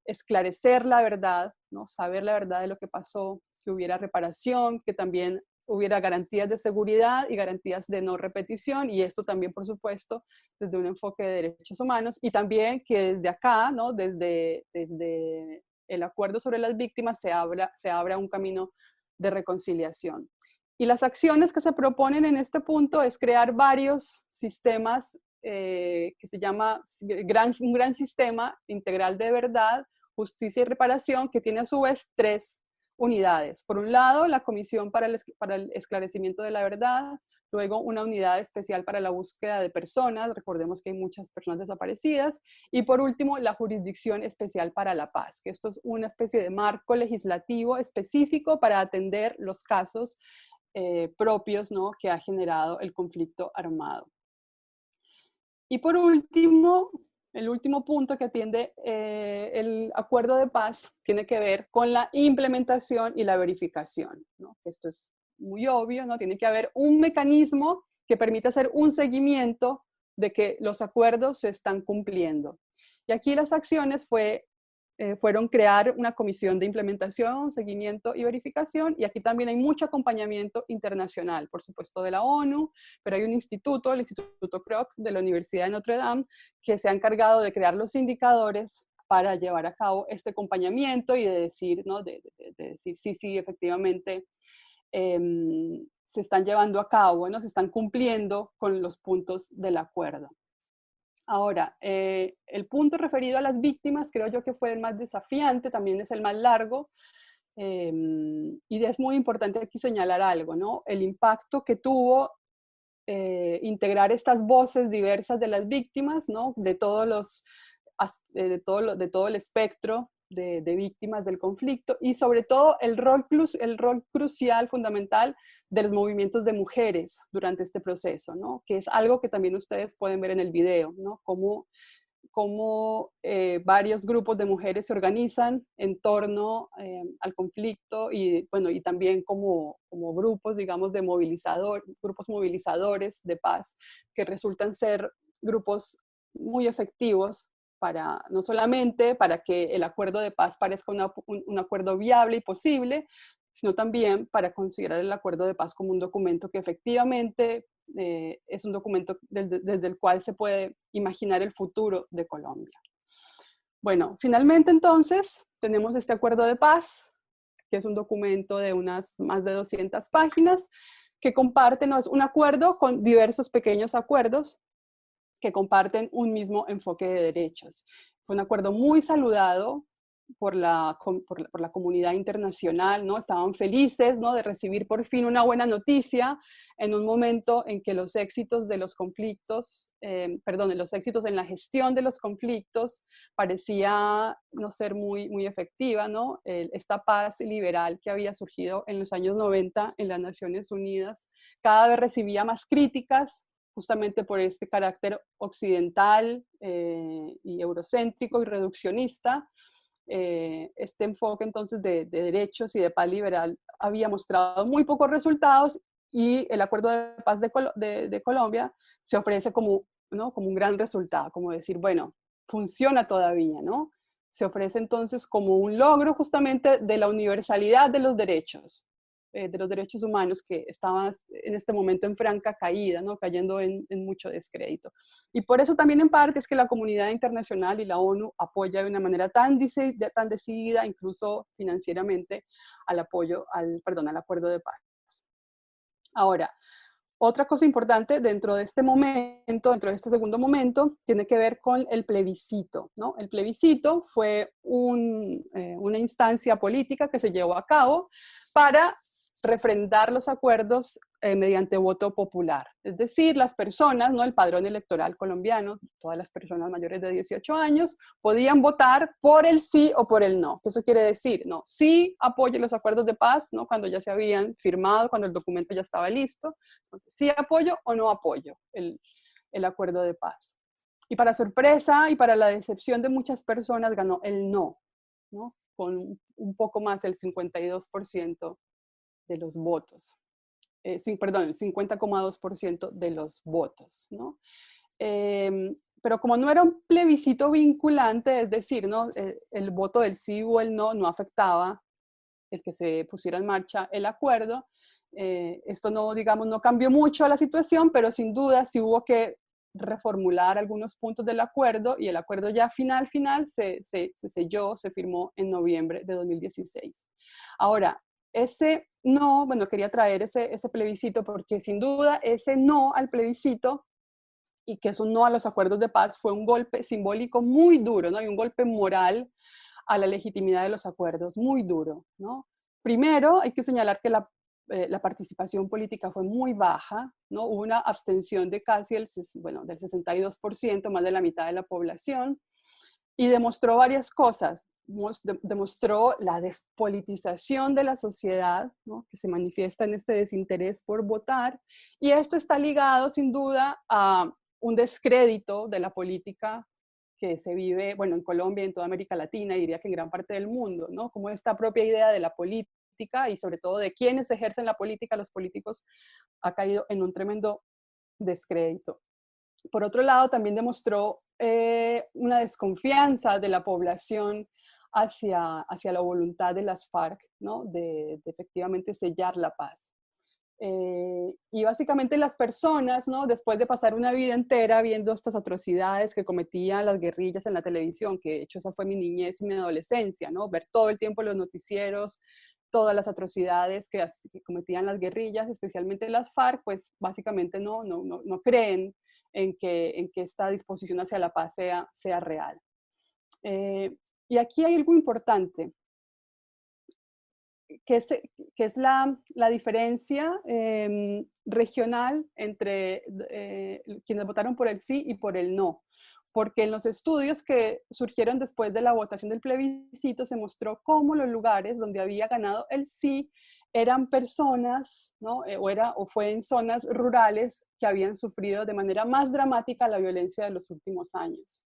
esclarecer la verdad, ¿no? Saber la verdad de lo que pasó, que hubiera reparación, que también hubiera garantías de seguridad y garantías de no repetición, y esto también, por supuesto, desde un enfoque de derechos humanos, y también que desde acá, ¿no? desde el acuerdo sobre las víctimas, se abra un camino de reconciliación. Y las acciones que se proponen en este punto es crear varios sistemas que se llama un gran sistema integral de verdad, justicia y reparación, que tiene a su vez tres unidades. Por un lado, la Comisión para el Esclarecimiento de la Verdad, luego una unidad especial para la búsqueda de personas, recordemos que hay muchas personas desaparecidas, y por último, la Jurisdicción Especial para la Paz, que esto es una especie de marco legislativo específico para atender los casos propios, ¿no? Que ha generado el conflicto armado. Y por último, el último punto que atiende el acuerdo de paz tiene que ver con la implementación y la verificación, ¿no? Esto es muy obvio, ¿no? Tiene que haber un mecanismo que permita hacer un seguimiento de que los acuerdos se están cumpliendo. Y aquí las acciones fueron crear una comisión de implementación, seguimiento y verificación, y aquí también hay mucho acompañamiento internacional, por supuesto de la ONU, pero hay un instituto, el Instituto Kroc de la Universidad de Notre Dame, que se ha encargado de crear los indicadores para llevar a cabo este acompañamiento y de decir, ¿no? de decir sí, efectivamente se están llevando a cabo, ¿no? Se están cumpliendo con los puntos del acuerdo. Ahora, el punto referido a las víctimas creo yo que fue el más desafiante, también es el más largo, y es muy importante aquí señalar algo, ¿no? El impacto que tuvo integrar estas voces diversas de las víctimas, ¿no? De todo el espectro de víctimas del conflicto, y sobre todo el rol crucial, fundamental, de los movimientos de mujeres durante este proceso, ¿no? Que es algo que también ustedes pueden ver en el video, ¿no? Cómo varios grupos de mujeres se organizan en torno al conflicto, y, bueno, y también como grupos, digamos, grupos movilizadores de paz, que resultan ser grupos muy efectivos para, no solamente para que el acuerdo de paz parezca un acuerdo viable y posible, sino también para considerar el acuerdo de paz como un documento que efectivamente es un documento desde el cual se puede imaginar el futuro de Colombia. Bueno, finalmente entonces tenemos este acuerdo de paz, que es un documento de unas más de 200 páginas, que comparte, no es un acuerdo con diversos pequeños acuerdos que comparten un mismo enfoque de derechos. Fue un acuerdo muy saludado por la comunidad internacional, ¿no? Estaban felices, ¿no? De recibir por fin una buena noticia en un momento en que los éxitos de los conflictos, los éxitos en la gestión de los conflictos parecía no ser muy efectiva, ¿no? Esta paz liberal que había surgido en los años 90 en las Naciones Unidas cada vez recibía más críticas, justamente por este carácter occidental y eurocéntrico y reduccionista. Este enfoque entonces de derechos y de paz liberal había mostrado muy pocos resultados, y el Acuerdo de Paz de Colombia se ofrece como, ¿no? Como un gran resultado, como decir, bueno, funciona todavía, ¿no? Se ofrece entonces como un logro justamente de la universalidad de los derechos, de los derechos humanos que estaba en este momento en franca caída, ¿no? Cayendo en mucho descrédito. Y por eso también en parte es que la comunidad internacional y la ONU apoya de una manera tan decidida, incluso financieramente, al acuerdo de paz. Ahora, otra cosa importante dentro de este momento, dentro de este segundo momento, tiene que ver con el plebiscito, ¿no? El plebiscito fue una instancia política que se llevó a cabo para refrendar los acuerdos mediante voto popular. Es decir, las personas, ¿no? El padrón electoral colombiano, todas las personas mayores de 18 años, podían votar por el sí o por el no. ¿Qué eso quiere decir? No, sí apoyo los acuerdos de paz, ¿no? Cuando ya se habían firmado, cuando el documento ya estaba listo. Entonces, sí apoyo o no apoyo el acuerdo de paz. Y para sorpresa y para la decepción de muchas personas ganó el no, ¿no? Con un poco más del 52% de los votos. Perdón, el 50,2% de los votos, ¿no? Pero como no era un plebiscito vinculante, es decir, ¿no? El voto del sí o el no afectaba el que se pusiera en marcha el acuerdo. Esto no, digamos, no cambió mucho la situación, pero sin duda sí hubo que reformular algunos puntos del acuerdo y el acuerdo ya final se selló, se firmó en noviembre de 2016. Ahora, ese no, bueno, quería traer ese plebiscito porque sin duda ese no al plebiscito y que es un no a los acuerdos de paz fue un golpe simbólico muy duro, ¿no? Y un golpe moral a la legitimidad de los acuerdos, muy duro, ¿no? Primero, hay que señalar que la participación política fue muy baja, ¿no? Hubo una abstención de casi del 62%, más de la mitad de la población, y demostró varias cosas. Demostró la despolitización de la sociedad, ¿no? Que se manifiesta en este desinterés por votar, y esto está ligado sin duda a un descrédito de la política que se vive, bueno, en Colombia y en toda América Latina, y diría que en gran parte del mundo, ¿no? Como esta propia idea de la política y sobre todo de quienes ejercen la política, los políticos, ha caído en un tremendo descrédito. Por otro lado, también demostró una desconfianza de la población hacia la voluntad de las FARC, ¿no? De efectivamente sellar la paz. Y básicamente las personas, ¿no? Después de pasar una vida entera viendo estas atrocidades que cometían las guerrillas en la televisión, que de hecho esa fue mi niñez y mi adolescencia, ¿no? Ver todo el tiempo los noticieros, todas las atrocidades que cometían las guerrillas, especialmente las FARC, pues básicamente no creen en que esta disposición hacia la paz sea real. Y aquí hay algo importante, que es la diferencia regional entre quienes votaron por el sí y por el no. Porque en los estudios que surgieron después de la votación del plebiscito se mostró cómo los lugares donde había ganado el sí eran personas, ¿no? o fue en zonas rurales que habían sufrido de manera más dramática la violencia de los últimos años.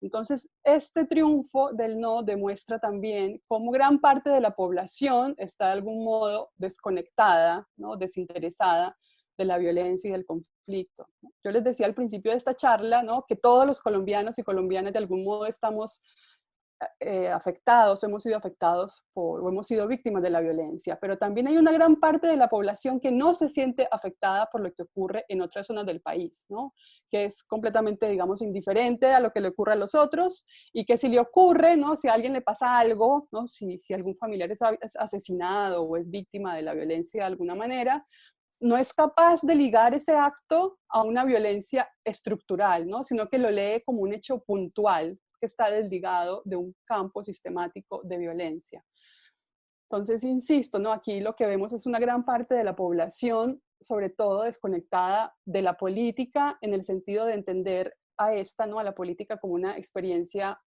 Entonces, este triunfo del no demuestra también cómo gran parte de la población está de algún modo desconectada, ¿no? Desinteresada de la violencia y del conflicto. Yo les decía al principio de esta charla, ¿no? Que todos los colombianos y colombianas de algún modo estamos afectados, hemos sido afectados o hemos sido víctimas de la violencia, pero también hay una gran parte de la población que no se siente afectada por lo que ocurre en otras zonas del país, ¿no? Que es completamente, digamos, indiferente a lo que le ocurre a los otros y que si le ocurre, ¿no? Si a alguien le pasa algo, ¿no? Si algún familiar es asesinado o es víctima de la violencia de alguna manera, no es capaz de ligar ese acto a una violencia estructural, ¿no? Sino que lo lee como un hecho puntual, que está desligado de un campo sistemático de violencia. Entonces, insisto, ¿no? Aquí lo que vemos es una gran parte de la población, sobre todo desconectada de la política, en el sentido de entender a esta, ¿no? A la política como una experiencia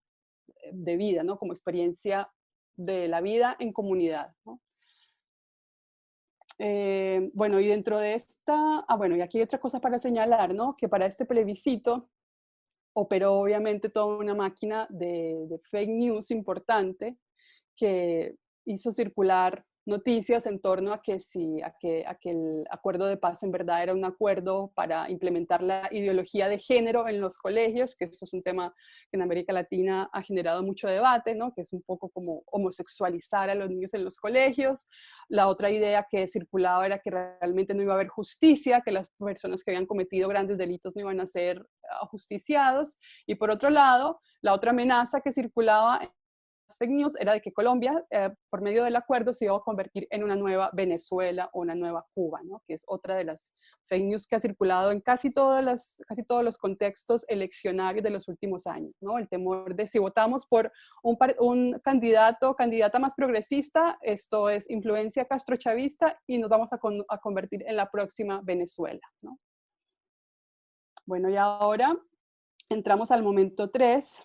de vida, ¿no? Como experiencia de la vida en comunidad, ¿no? Bueno, y dentro de esta, bueno, y aquí hay otra cosa para señalar, ¿no? Que para este plebiscito operó obviamente toda una máquina de fake news importante que hizo circular noticias en torno a que sí, a que el acuerdo de paz en verdad era un acuerdo para implementar la ideología de género en los colegios, que esto es un tema que en América Latina ha generado mucho debate, ¿no? Que es un poco como homosexualizar a los niños en los colegios. La otra idea que circulaba era que realmente no iba a haber justicia, que las personas que habían cometido grandes delitos no iban a ser justiciados. Y por otro lado, la otra amenaza que circulaba fake news era de que Colombia, por medio del acuerdo, se iba a convertir en una nueva Venezuela o una nueva Cuba, ¿no? Que es otra de las fake news que ha circulado en casi todos los contextos eleccionarios de los últimos años, ¿no? El temor de si votamos por un candidato o candidata más progresista, esto es influencia castrochavista y nos vamos a convertir en la próxima Venezuela, ¿no? Bueno, y ahora entramos al momento 3,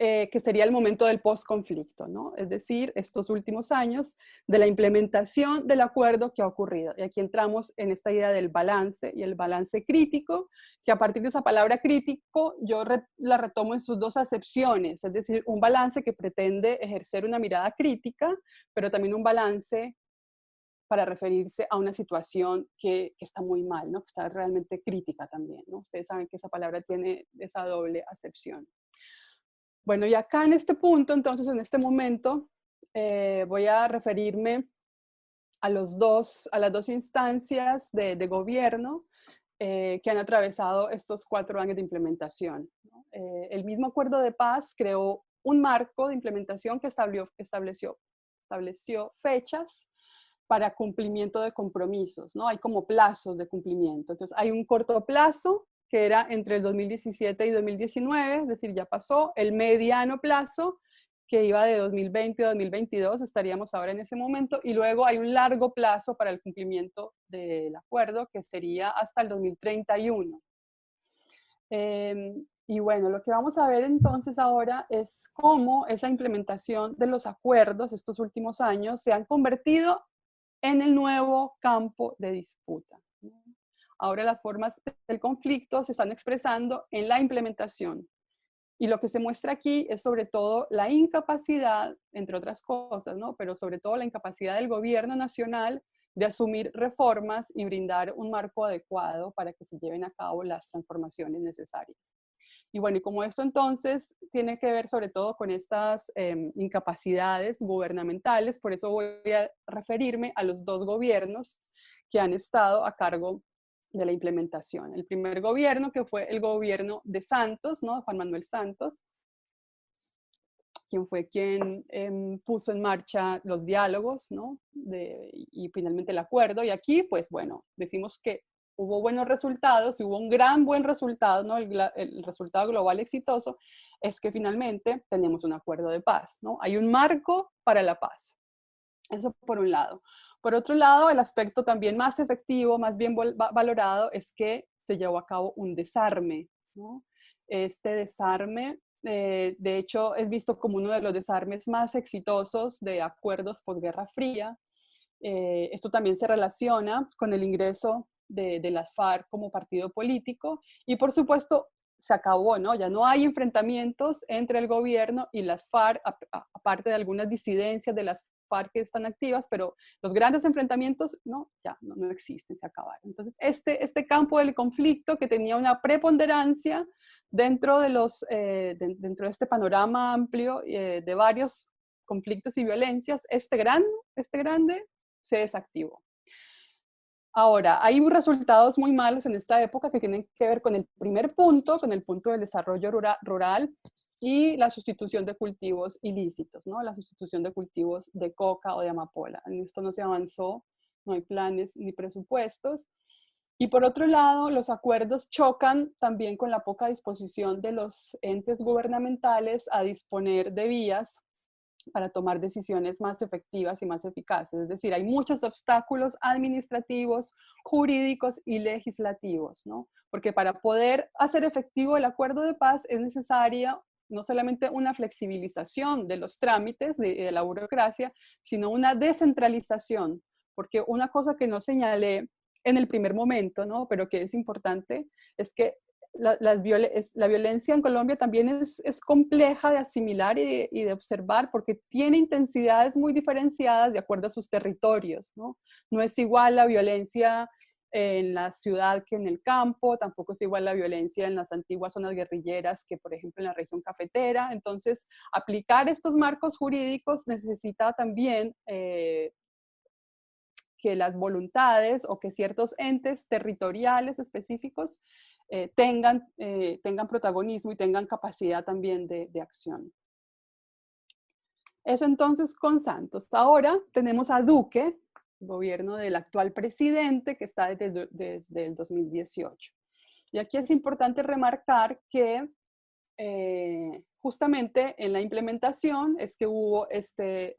que sería el momento del post-conflicto, ¿no? Es decir, estos últimos años de la implementación del acuerdo que ha ocurrido. Y aquí entramos en esta idea del balance y el balance crítico, que a partir de esa palabra crítico yo la retomo en sus dos acepciones, es decir, un balance que pretende ejercer una mirada crítica, pero también un balance para referirse a una situación que está muy mal, ¿no? Que está realmente crítica también, ¿no? Ustedes saben que esa palabra tiene esa doble acepción. Bueno, y acá en este punto, entonces, en este momento, voy a referirme a las dos instancias de gobierno que han atravesado estos 4 años de implementación, ¿no? El mismo acuerdo de paz creó un marco de implementación que estableció fechas para cumplimiento de compromisos, ¿no? Hay como plazos de cumplimiento. Entonces, hay un corto plazo que era entre el 2017 y 2019, es decir, ya pasó. El mediano plazo, que iba de 2020 a 2022, estaríamos ahora en ese momento. Y luego hay un largo plazo para el cumplimiento del acuerdo, que sería hasta el 2031. Y bueno, lo que vamos a ver entonces ahora es cómo esa implementación de los acuerdos estos últimos años se han convertido en el nuevo campo de disputa. Ahora las formas del conflicto se están expresando en la implementación. Y lo que se muestra aquí es sobre todo la incapacidad, entre otras cosas, ¿no? Pero sobre todo la incapacidad del gobierno nacional de asumir reformas y brindar un marco adecuado para que se lleven a cabo las transformaciones necesarias. Y bueno, y como esto entonces tiene que ver sobre todo con estas incapacidades gubernamentales, por eso voy a referirme a los 2 gobiernos que han estado a cargo de la implementación. El primer gobierno, que fue el gobierno de Santos, ¿no? Juan Manuel Santos, quien fue quien puso en marcha los diálogos, ¿no? Y finalmente el acuerdo. Y aquí, pues bueno, decimos que hubo buenos resultados, y hubo un buen resultado, ¿no? El resultado global exitoso es que finalmente tenemos un acuerdo de paz, ¿no? Hay un marco para la paz. Eso por un lado. Por otro lado, el aspecto también más efectivo, más bien valorado, es que se llevó a cabo un desarme, ¿no? Este desarme, de hecho, es visto como uno de los desarmes más exitosos de acuerdos posguerra fría. Esto también se relaciona con el ingreso de las FARC como partido político y, por supuesto, se acabó, ¿no? Ya no hay enfrentamientos entre el gobierno y las FARC, aparte de algunas disidencias de las FARC que están activas, pero los grandes enfrentamientos ya no existen, se acabaron. Entonces, este campo del conflicto que tenía una preponderancia dentro de este panorama amplio de varios conflictos y violencias, este grande se desactivó. Ahora, hay resultados muy malos en esta época que tienen que ver con el primer punto, con el punto del desarrollo rural y la sustitución de cultivos ilícitos, ¿no? La sustitución de cultivos de coca o de amapola. En esto no se avanzó, no hay planes ni presupuestos. Y por otro lado, los acuerdos chocan también con la poca disposición de los entes gubernamentales a disponer de vías para tomar decisiones más efectivas y más eficaces. Es decir, hay muchos obstáculos administrativos, jurídicos y legislativos, ¿no? Porque para poder hacer efectivo el acuerdo de paz es necesaria no solamente una flexibilización de los trámites de la burocracia, sino una descentralización. Porque una cosa que no señalé en el primer momento, ¿no? Pero que es importante, es que la violencia en Colombia también es compleja de asimilar y de observar porque tiene intensidades muy diferenciadas de acuerdo a sus territorios, ¿no? No es igual la violencia en la ciudad que en el campo, tampoco es igual la violencia en las antiguas zonas guerrilleras que, por ejemplo, en la región cafetera. Entonces, aplicar estos marcos jurídicos necesita también que las voluntades o que ciertos entes territoriales específicos tengan protagonismo y tengan capacidad también de acción. Eso entonces con Santos. Ahora tenemos a Duque, gobierno del actual presidente que está desde el 2018. Y aquí es importante remarcar que justamente en la implementación es que hubo este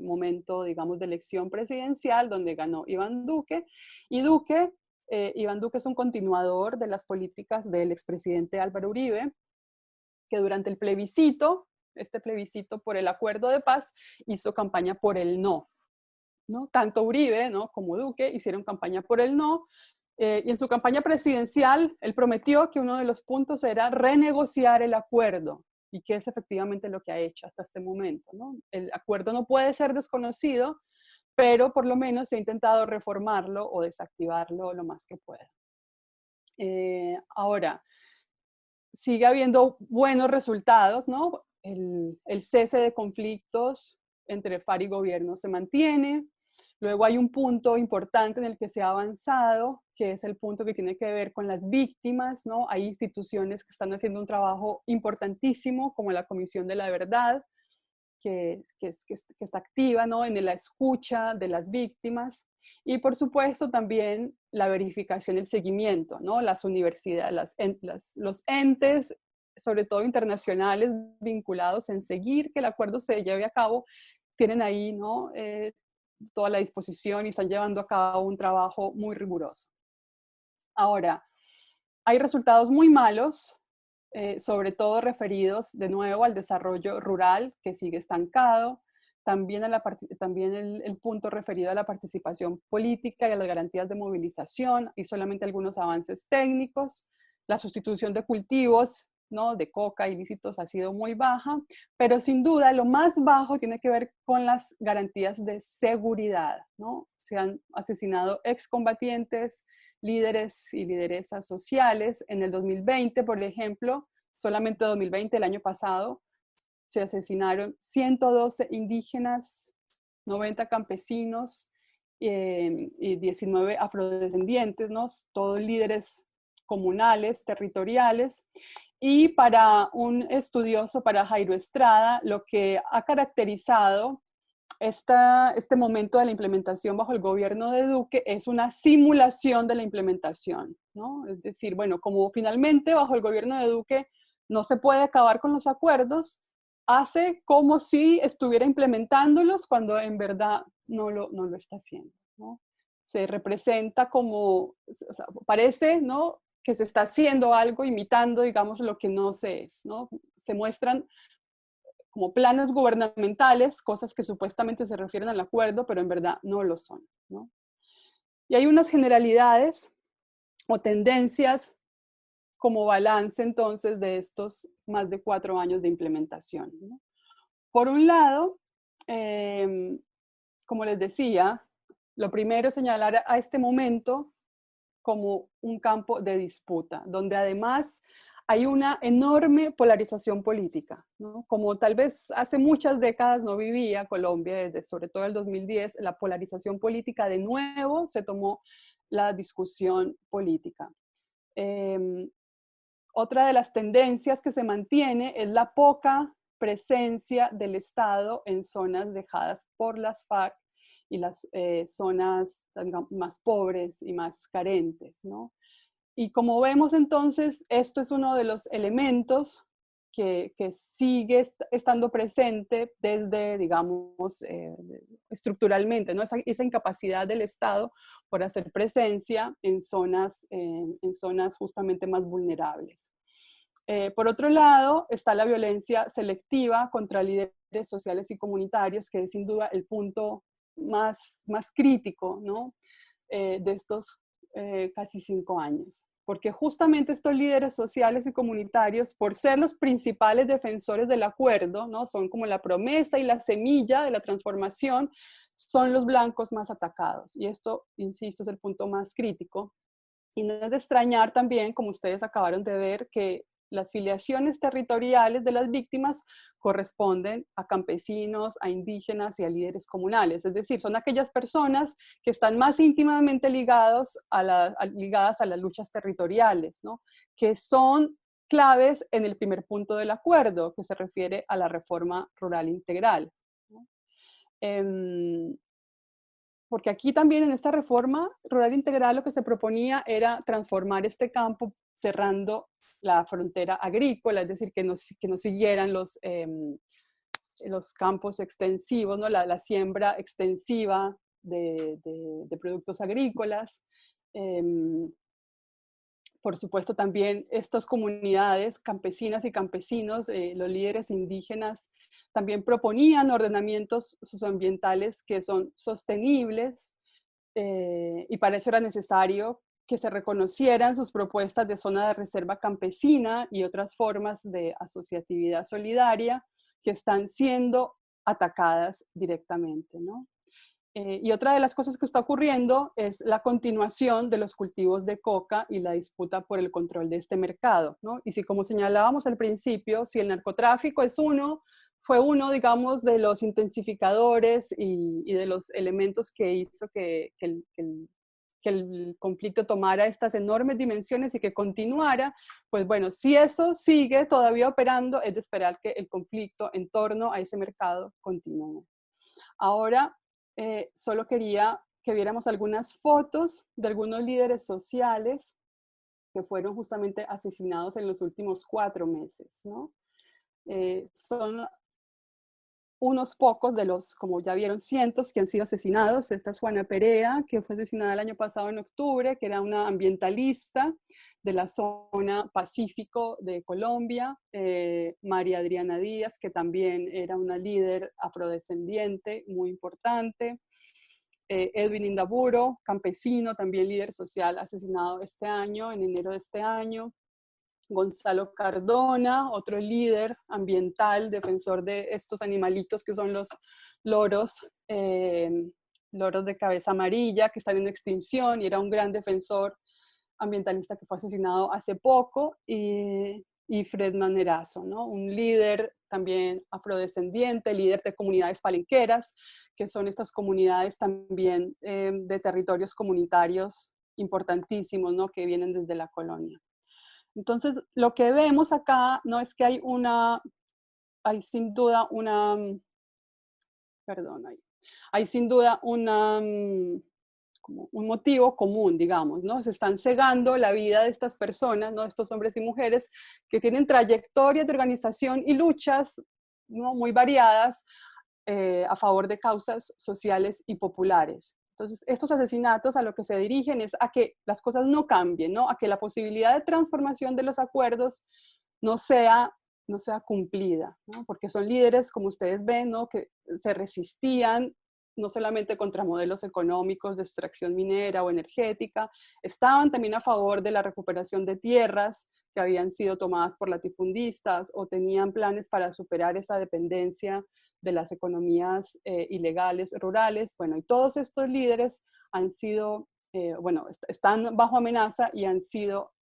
momento, digamos, de elección presidencial donde ganó Iván Duque, y Iván Duque es un continuador de las políticas del expresidente Álvaro Uribe, que durante el plebiscito, este plebiscito por el acuerdo de paz, hizo campaña por el no, ¿no? Tanto Uribe, ¿no?, como Duque hicieron campaña por el no, y en su campaña presidencial, él prometió que uno de los puntos era renegociar el acuerdo, y que es efectivamente lo que ha hecho hasta este momento, ¿no? El acuerdo no puede ser desconocido, pero por lo menos se ha intentado reformarlo o desactivarlo lo más que pueda. Ahora, sigue habiendo buenos resultados, ¿no? El cese de conflictos entre FARC y gobierno se mantiene. Luego hay un punto importante en el que se ha avanzado, que es el punto que tiene que ver con las víctimas, ¿no? Hay instituciones que están haciendo un trabajo importantísimo, como la Comisión de la Verdad, que está activa, ¿no?, en la escucha de las víctimas. Y por supuesto también la verificación y el seguimiento, ¿no? Las universidades, los entes, sobre todo internacionales, vinculados en seguir que el acuerdo se lleve a cabo, tienen ahí, ¿no?, toda la disposición y están llevando a cabo un trabajo muy riguroso. Ahora, hay resultados muy malos, sobre todo referidos de nuevo al desarrollo rural, que sigue estancado, también el punto referido a la participación política y a las garantías de movilización, y solamente algunos avances técnicos. La sustitución de cultivos, ¿no?, de coca ilícitos ha sido muy baja, pero sin duda lo más bajo tiene que ver con las garantías de seguridad, ¿no? Se han asesinado excombatientes, líderes y lideresas sociales. En el 2020, por ejemplo, solamente 2020, el año pasado, se asesinaron 112 indígenas, 90 campesinos y 19 afrodescendientes, ¿no?, todos líderes comunales, territoriales. Y para un estudioso, para Jairo Estrada, lo que ha caracterizado este momento de la implementación bajo el gobierno de Duque es una simulación de la implementación, ¿no? Es decir, bueno, como finalmente bajo el gobierno de Duque no se puede acabar con los acuerdos, hace como si estuviera implementándolos cuando en verdad no lo está haciendo, ¿no? Se representa como, o sea, parece, ¿no?, que se está haciendo algo imitando, digamos, lo que no se es, ¿no? Se muestran como planes gubernamentales, cosas que supuestamente se refieren al acuerdo, pero en verdad no lo son, ¿no? Y hay unas generalidades o tendencias como balance entonces de estos más de 4 años de implementación, ¿no? Por un lado, como les decía, lo primero es señalar a este momento como un campo de disputa, donde además hay una enorme polarización política, ¿no? Como tal vez hace muchas décadas no vivía Colombia, desde sobre todo el 2010, la polarización política de nuevo se tomó la discusión política. Otra de las tendencias que se mantiene es la poca presencia del Estado en zonas dejadas por las FARC y las zonas, digamos, más pobres y más carentes, ¿no? Y como vemos entonces, esto es uno de los elementos que sigue estando presente desde, digamos, estructuralmente, ¿no? Esa incapacidad del Estado por hacer presencia en zonas justamente más vulnerables. Por otro lado, está la violencia selectiva contra líderes sociales y comunitarios, que es sin duda el punto más crítico, ¿no?, de estos casi 5 años. porque justamente estos líderes sociales y comunitarios, por ser los principales defensores del acuerdo, ¿no? Son como la promesa y la semilla de la transformación, son los blancos más atacados. Y esto, insisto, es el punto más crítico. Y no es de extrañar también, como ustedes acabaron de ver, que las filiaciones territoriales de las víctimas corresponden a campesinos, a indígenas y a líderes comunales. Es decir, son aquellas personas que están más íntimamente ligadas a las luchas territoriales, ¿no? Que son claves en el primer punto del acuerdo, que se refiere a la reforma rural integral, ¿no? Porque aquí también en esta reforma rural integral lo que se proponía era transformar este campo cerrando la frontera agrícola, es decir, que no siguieran los campos extensivos, ¿no? La siembra extensiva de productos agrícolas. Por supuesto, también estas comunidades campesinas y campesinos, los líderes indígenas, también proponían ordenamientos socioambientales que son sostenibles, y para eso era necesario que se reconocieran sus propuestas de zona de reserva campesina y otras formas de asociatividad solidaria que están siendo atacadas directamente, ¿no? Y otra de las cosas que está ocurriendo es la continuación de los cultivos de coca y la disputa por el control de este mercado, ¿no? Y si, como señalábamos al principio, si el narcotráfico fue uno, digamos, de los intensificadores y de los elementos que hizo que el conflicto tomara estas enormes dimensiones y que continuara, pues bueno, si eso sigue todavía operando, es de esperar que el conflicto en torno a ese mercado continúe. Ahora, solo quería que viéramos algunas fotos de algunos líderes sociales que fueron justamente asesinados en los últimos 4 meses, ¿no? Son unos pocos de los, como ya vieron, cientos que han sido asesinados. Esta es Juana Perea, que fue asesinada el año pasado en octubre, que era una ambientalista de la zona Pacífico de Colombia. María Adriana Díaz, que también era una líder afrodescendiente muy importante. Edwin Indaburo, campesino, también líder social, asesinado este año, en enero de este año. Gonzalo Cardona, otro líder ambiental, defensor de estos animalitos que son los loros, loros de cabeza amarilla, que están en extinción, y era un gran defensor ambientalista que fue asesinado hace poco, y Fred Manerazo, ¿no? Un líder también afrodescendiente, líder de comunidades palenqueras, que son estas comunidades también de territorios comunitarios importantísimos, ¿no? Que vienen desde la colonia. Entonces, lo que vemos acá no es que hay sin duda hay sin duda como un motivo común, digamos, ¿no? Se están cegando la vida de estas personas, ¿no? Estos hombres y mujeres que tienen trayectorias de organización y luchas, ¿no? Muy variadas a favor de causas sociales y populares. Entonces, estos asesinatos a lo que se dirigen es a que las cosas no cambien, ¿no? A que la posibilidad de transformación de los acuerdos no sea, no sea cumplida, ¿no? Porque son líderes, como ustedes ven, ¿no? Que se resistían no solamente contra modelos económicos de extracción minera o energética, estaban también a favor de la recuperación de tierras que habían sido tomadas por latifundistas, o tenían planes para superar esa dependencia de las economías ilegales rurales. Bueno, y todos estos líderes han sido, bueno, están bajo amenaza y han sido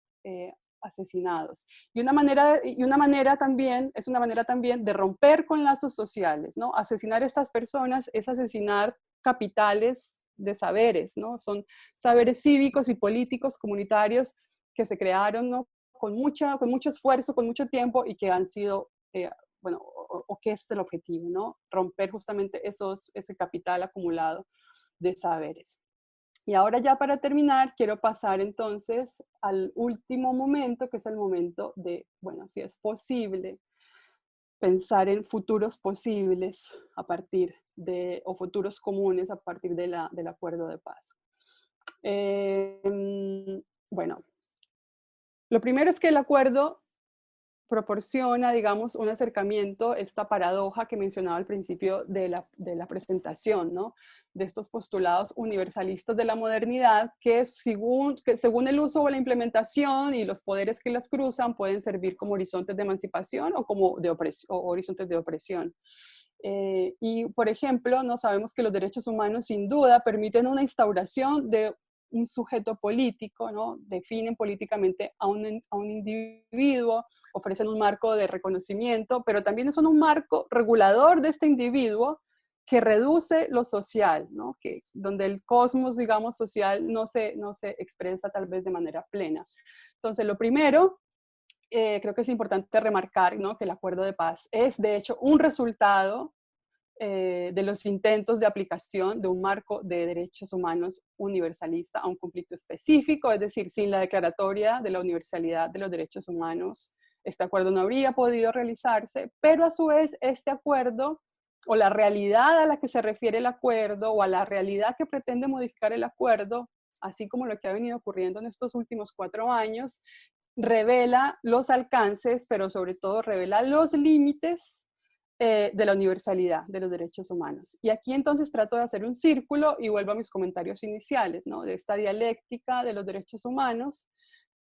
asesinados. Y una manera también, es una manera también de romper con lazos sociales, ¿no? Asesinar a estas personas es asesinar capitales de saberes, ¿no? Son saberes cívicos y políticos comunitarios que se crearon, ¿no? Con mucho esfuerzo, con mucho tiempo, y que han sido, bueno, o que es el objetivo, ¿no? Romper justamente ese capital acumulado de saberes. Y ahora ya para terminar, quiero pasar entonces al último momento, que es el momento de, bueno, si es posible, pensar en futuros posibles a partir de, o futuros comunes a partir del acuerdo de paz. Bueno, lo primero es que el acuerdo proporciona, digamos, un acercamiento, esta paradoja que mencionaba al principio de la presentación, ¿no? De estos postulados universalistas de la modernidad que según el uso o la implementación y los poderes que las cruzan pueden servir como horizontes de emancipación o como o horizontes de opresión. Y, por ejemplo, no sabemos que los derechos humanos sin duda permiten una instauración de un sujeto político, ¿no? Definen políticamente a un individuo, ofrecen un marco de reconocimiento, pero también son un marco regulador de este individuo que reduce lo social, ¿no? Donde el cosmos, digamos, social no se expresa tal vez de manera plena. Entonces, lo primero, creo que es importante remarcar, ¿no? Que el acuerdo de paz es, de hecho, un resultado de los intentos de aplicación de un marco de derechos humanos universalista a un conflicto específico, es decir, sin la declaratoria de la universalidad de los derechos humanos, este acuerdo no habría podido realizarse, pero a su vez este acuerdo o la realidad a la que se refiere el acuerdo o a la realidad que pretende modificar el acuerdo, así como lo que ha venido ocurriendo en estos últimos 4 años, revela los alcances, pero sobre todo revela los límites de la universalidad de los derechos humanos. Y aquí entonces trato de hacer un círculo y vuelvo a mis comentarios iniciales, ¿no? De esta dialéctica de los derechos humanos,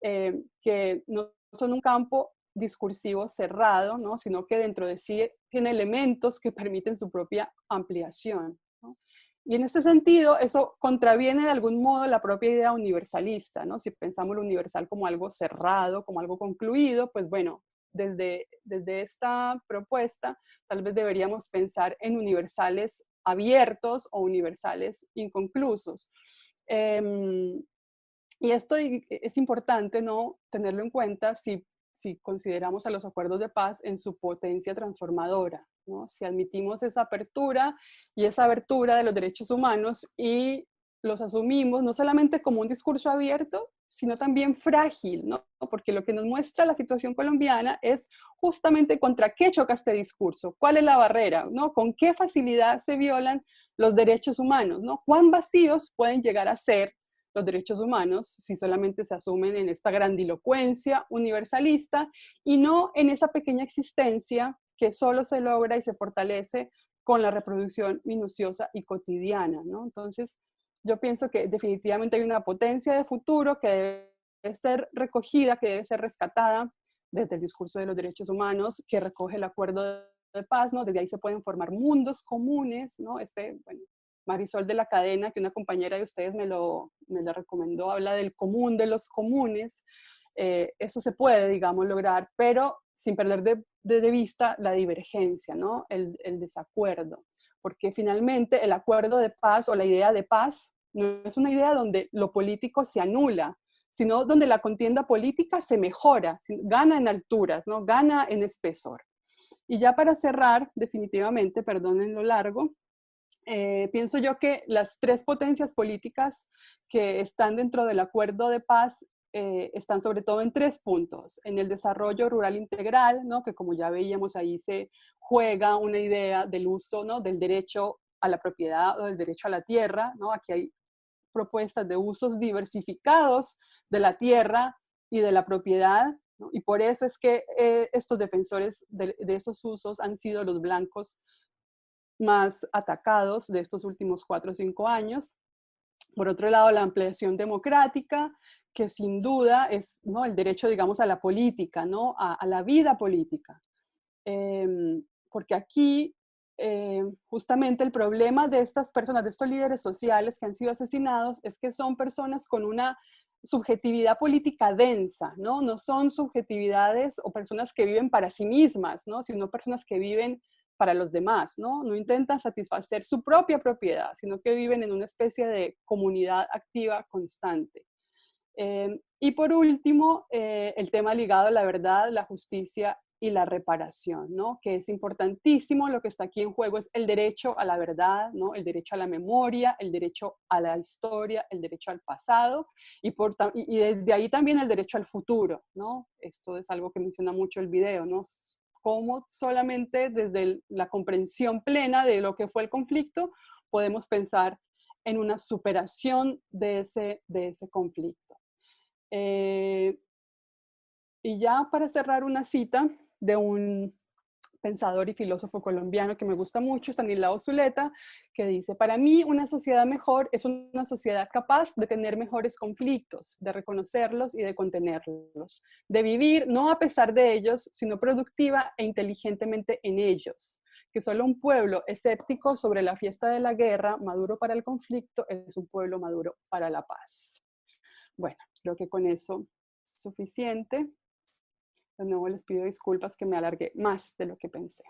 que no son un campo discursivo cerrado, ¿no? Sino que dentro de sí tiene elementos que permiten su propia ampliación, ¿no? Y en este sentido, eso contraviene de algún modo la propia idea universalista, ¿no? Si pensamos lo universal como algo cerrado, como algo concluido, pues bueno, desde esta propuesta, tal vez deberíamos pensar en universales abiertos o universales inconclusos. Y esto es importante, ¿no? Tenerlo en cuenta si consideramos a los acuerdos de paz en su potencia transformadora, ¿no? Si admitimos esa apertura y esa abertura de los derechos humanos y los asumimos no solamente como un discurso abierto, sino también frágil, ¿no? Porque lo que nos muestra la situación colombiana es justamente contra qué choca este discurso, cuál es la barrera, ¿no? Con qué facilidad se violan los derechos humanos, ¿no? Cuán vacíos pueden llegar a ser los derechos humanos si solamente se asumen en esta grandilocuencia universalista y no en esa pequeña existencia que solo se logra y se fortalece con la reproducción minuciosa y cotidiana, ¿no? Entonces, yo pienso que definitivamente hay una potencia de futuro que debe ser recogida, que debe ser rescatada desde el discurso de los derechos humanos, que recoge el acuerdo de paz, ¿no? Desde ahí se pueden formar mundos comunes, ¿no? Bueno, Marisol de la Cadena, que una compañera de ustedes me lo recomendó, habla del común de los comunes. Eso se puede, digamos, lograr, pero sin perder de vista la divergencia, ¿no? El desacuerdo. Porque finalmente el acuerdo de paz o la idea de paz no es una idea donde lo político se anula, sino donde la contienda política se mejora, gana en alturas, ¿no? Gana en espesor. Y ya para cerrar, definitivamente, perdonen lo largo, pienso yo que las 3 potencias políticas que están dentro del acuerdo de paz están sobre todo en 3 puntos. En el desarrollo rural integral, ¿no? Que como ya veíamos ahí se juega una idea del uso, ¿no? Del derecho a la propiedad o del derecho a la tierra, ¿no? Aquí hay propuestas de usos diversificados de la tierra y de la propiedad, ¿no? Y por eso es que estos defensores de esos usos han sido los blancos más atacados de estos últimos 4 o 5 años. Por otro lado, la ampliación democrática, que sin duda es, ¿no? El derecho, digamos, a la política, ¿no? A la vida política. Porque aquí, justamente el problema de estas personas, de estos líderes sociales que han sido asesinados, es que son personas con una subjetividad política densa, ¿no? No son subjetividades o personas que viven para sí mismas, ¿no? Sino personas que viven para los demás, ¿no? No intentan satisfacer su propia propiedad, sino que viven en una especie de comunidad activa constante. Y por último, el tema ligado a la verdad, la justicia y la reparación, ¿no? Que es importantísimo, lo que está aquí en juego es el derecho a la verdad, ¿no? El derecho a la memoria, el derecho a la historia, el derecho al pasado y desde ahí también el derecho al futuro, ¿no? Esto es algo que menciona mucho el video, ¿no? Cómo solamente desde la comprensión plena de lo que fue el conflicto podemos pensar en una superación de ese conflicto. Y ya para cerrar una cita, de un pensador y filósofo colombiano que me gusta mucho, Stanislao Zuleta, que dice: para mí una sociedad mejor es una sociedad capaz de tener mejores conflictos, de reconocerlos y de contenerlos, de vivir no a pesar de ellos, sino productiva e inteligentemente en ellos, que solo un pueblo escéptico sobre la fiesta de la guerra, maduro para el conflicto, es un pueblo maduro para la paz. Bueno, creo que con eso es suficiente. De nuevo les pido disculpas que me alargué más de lo que pensé.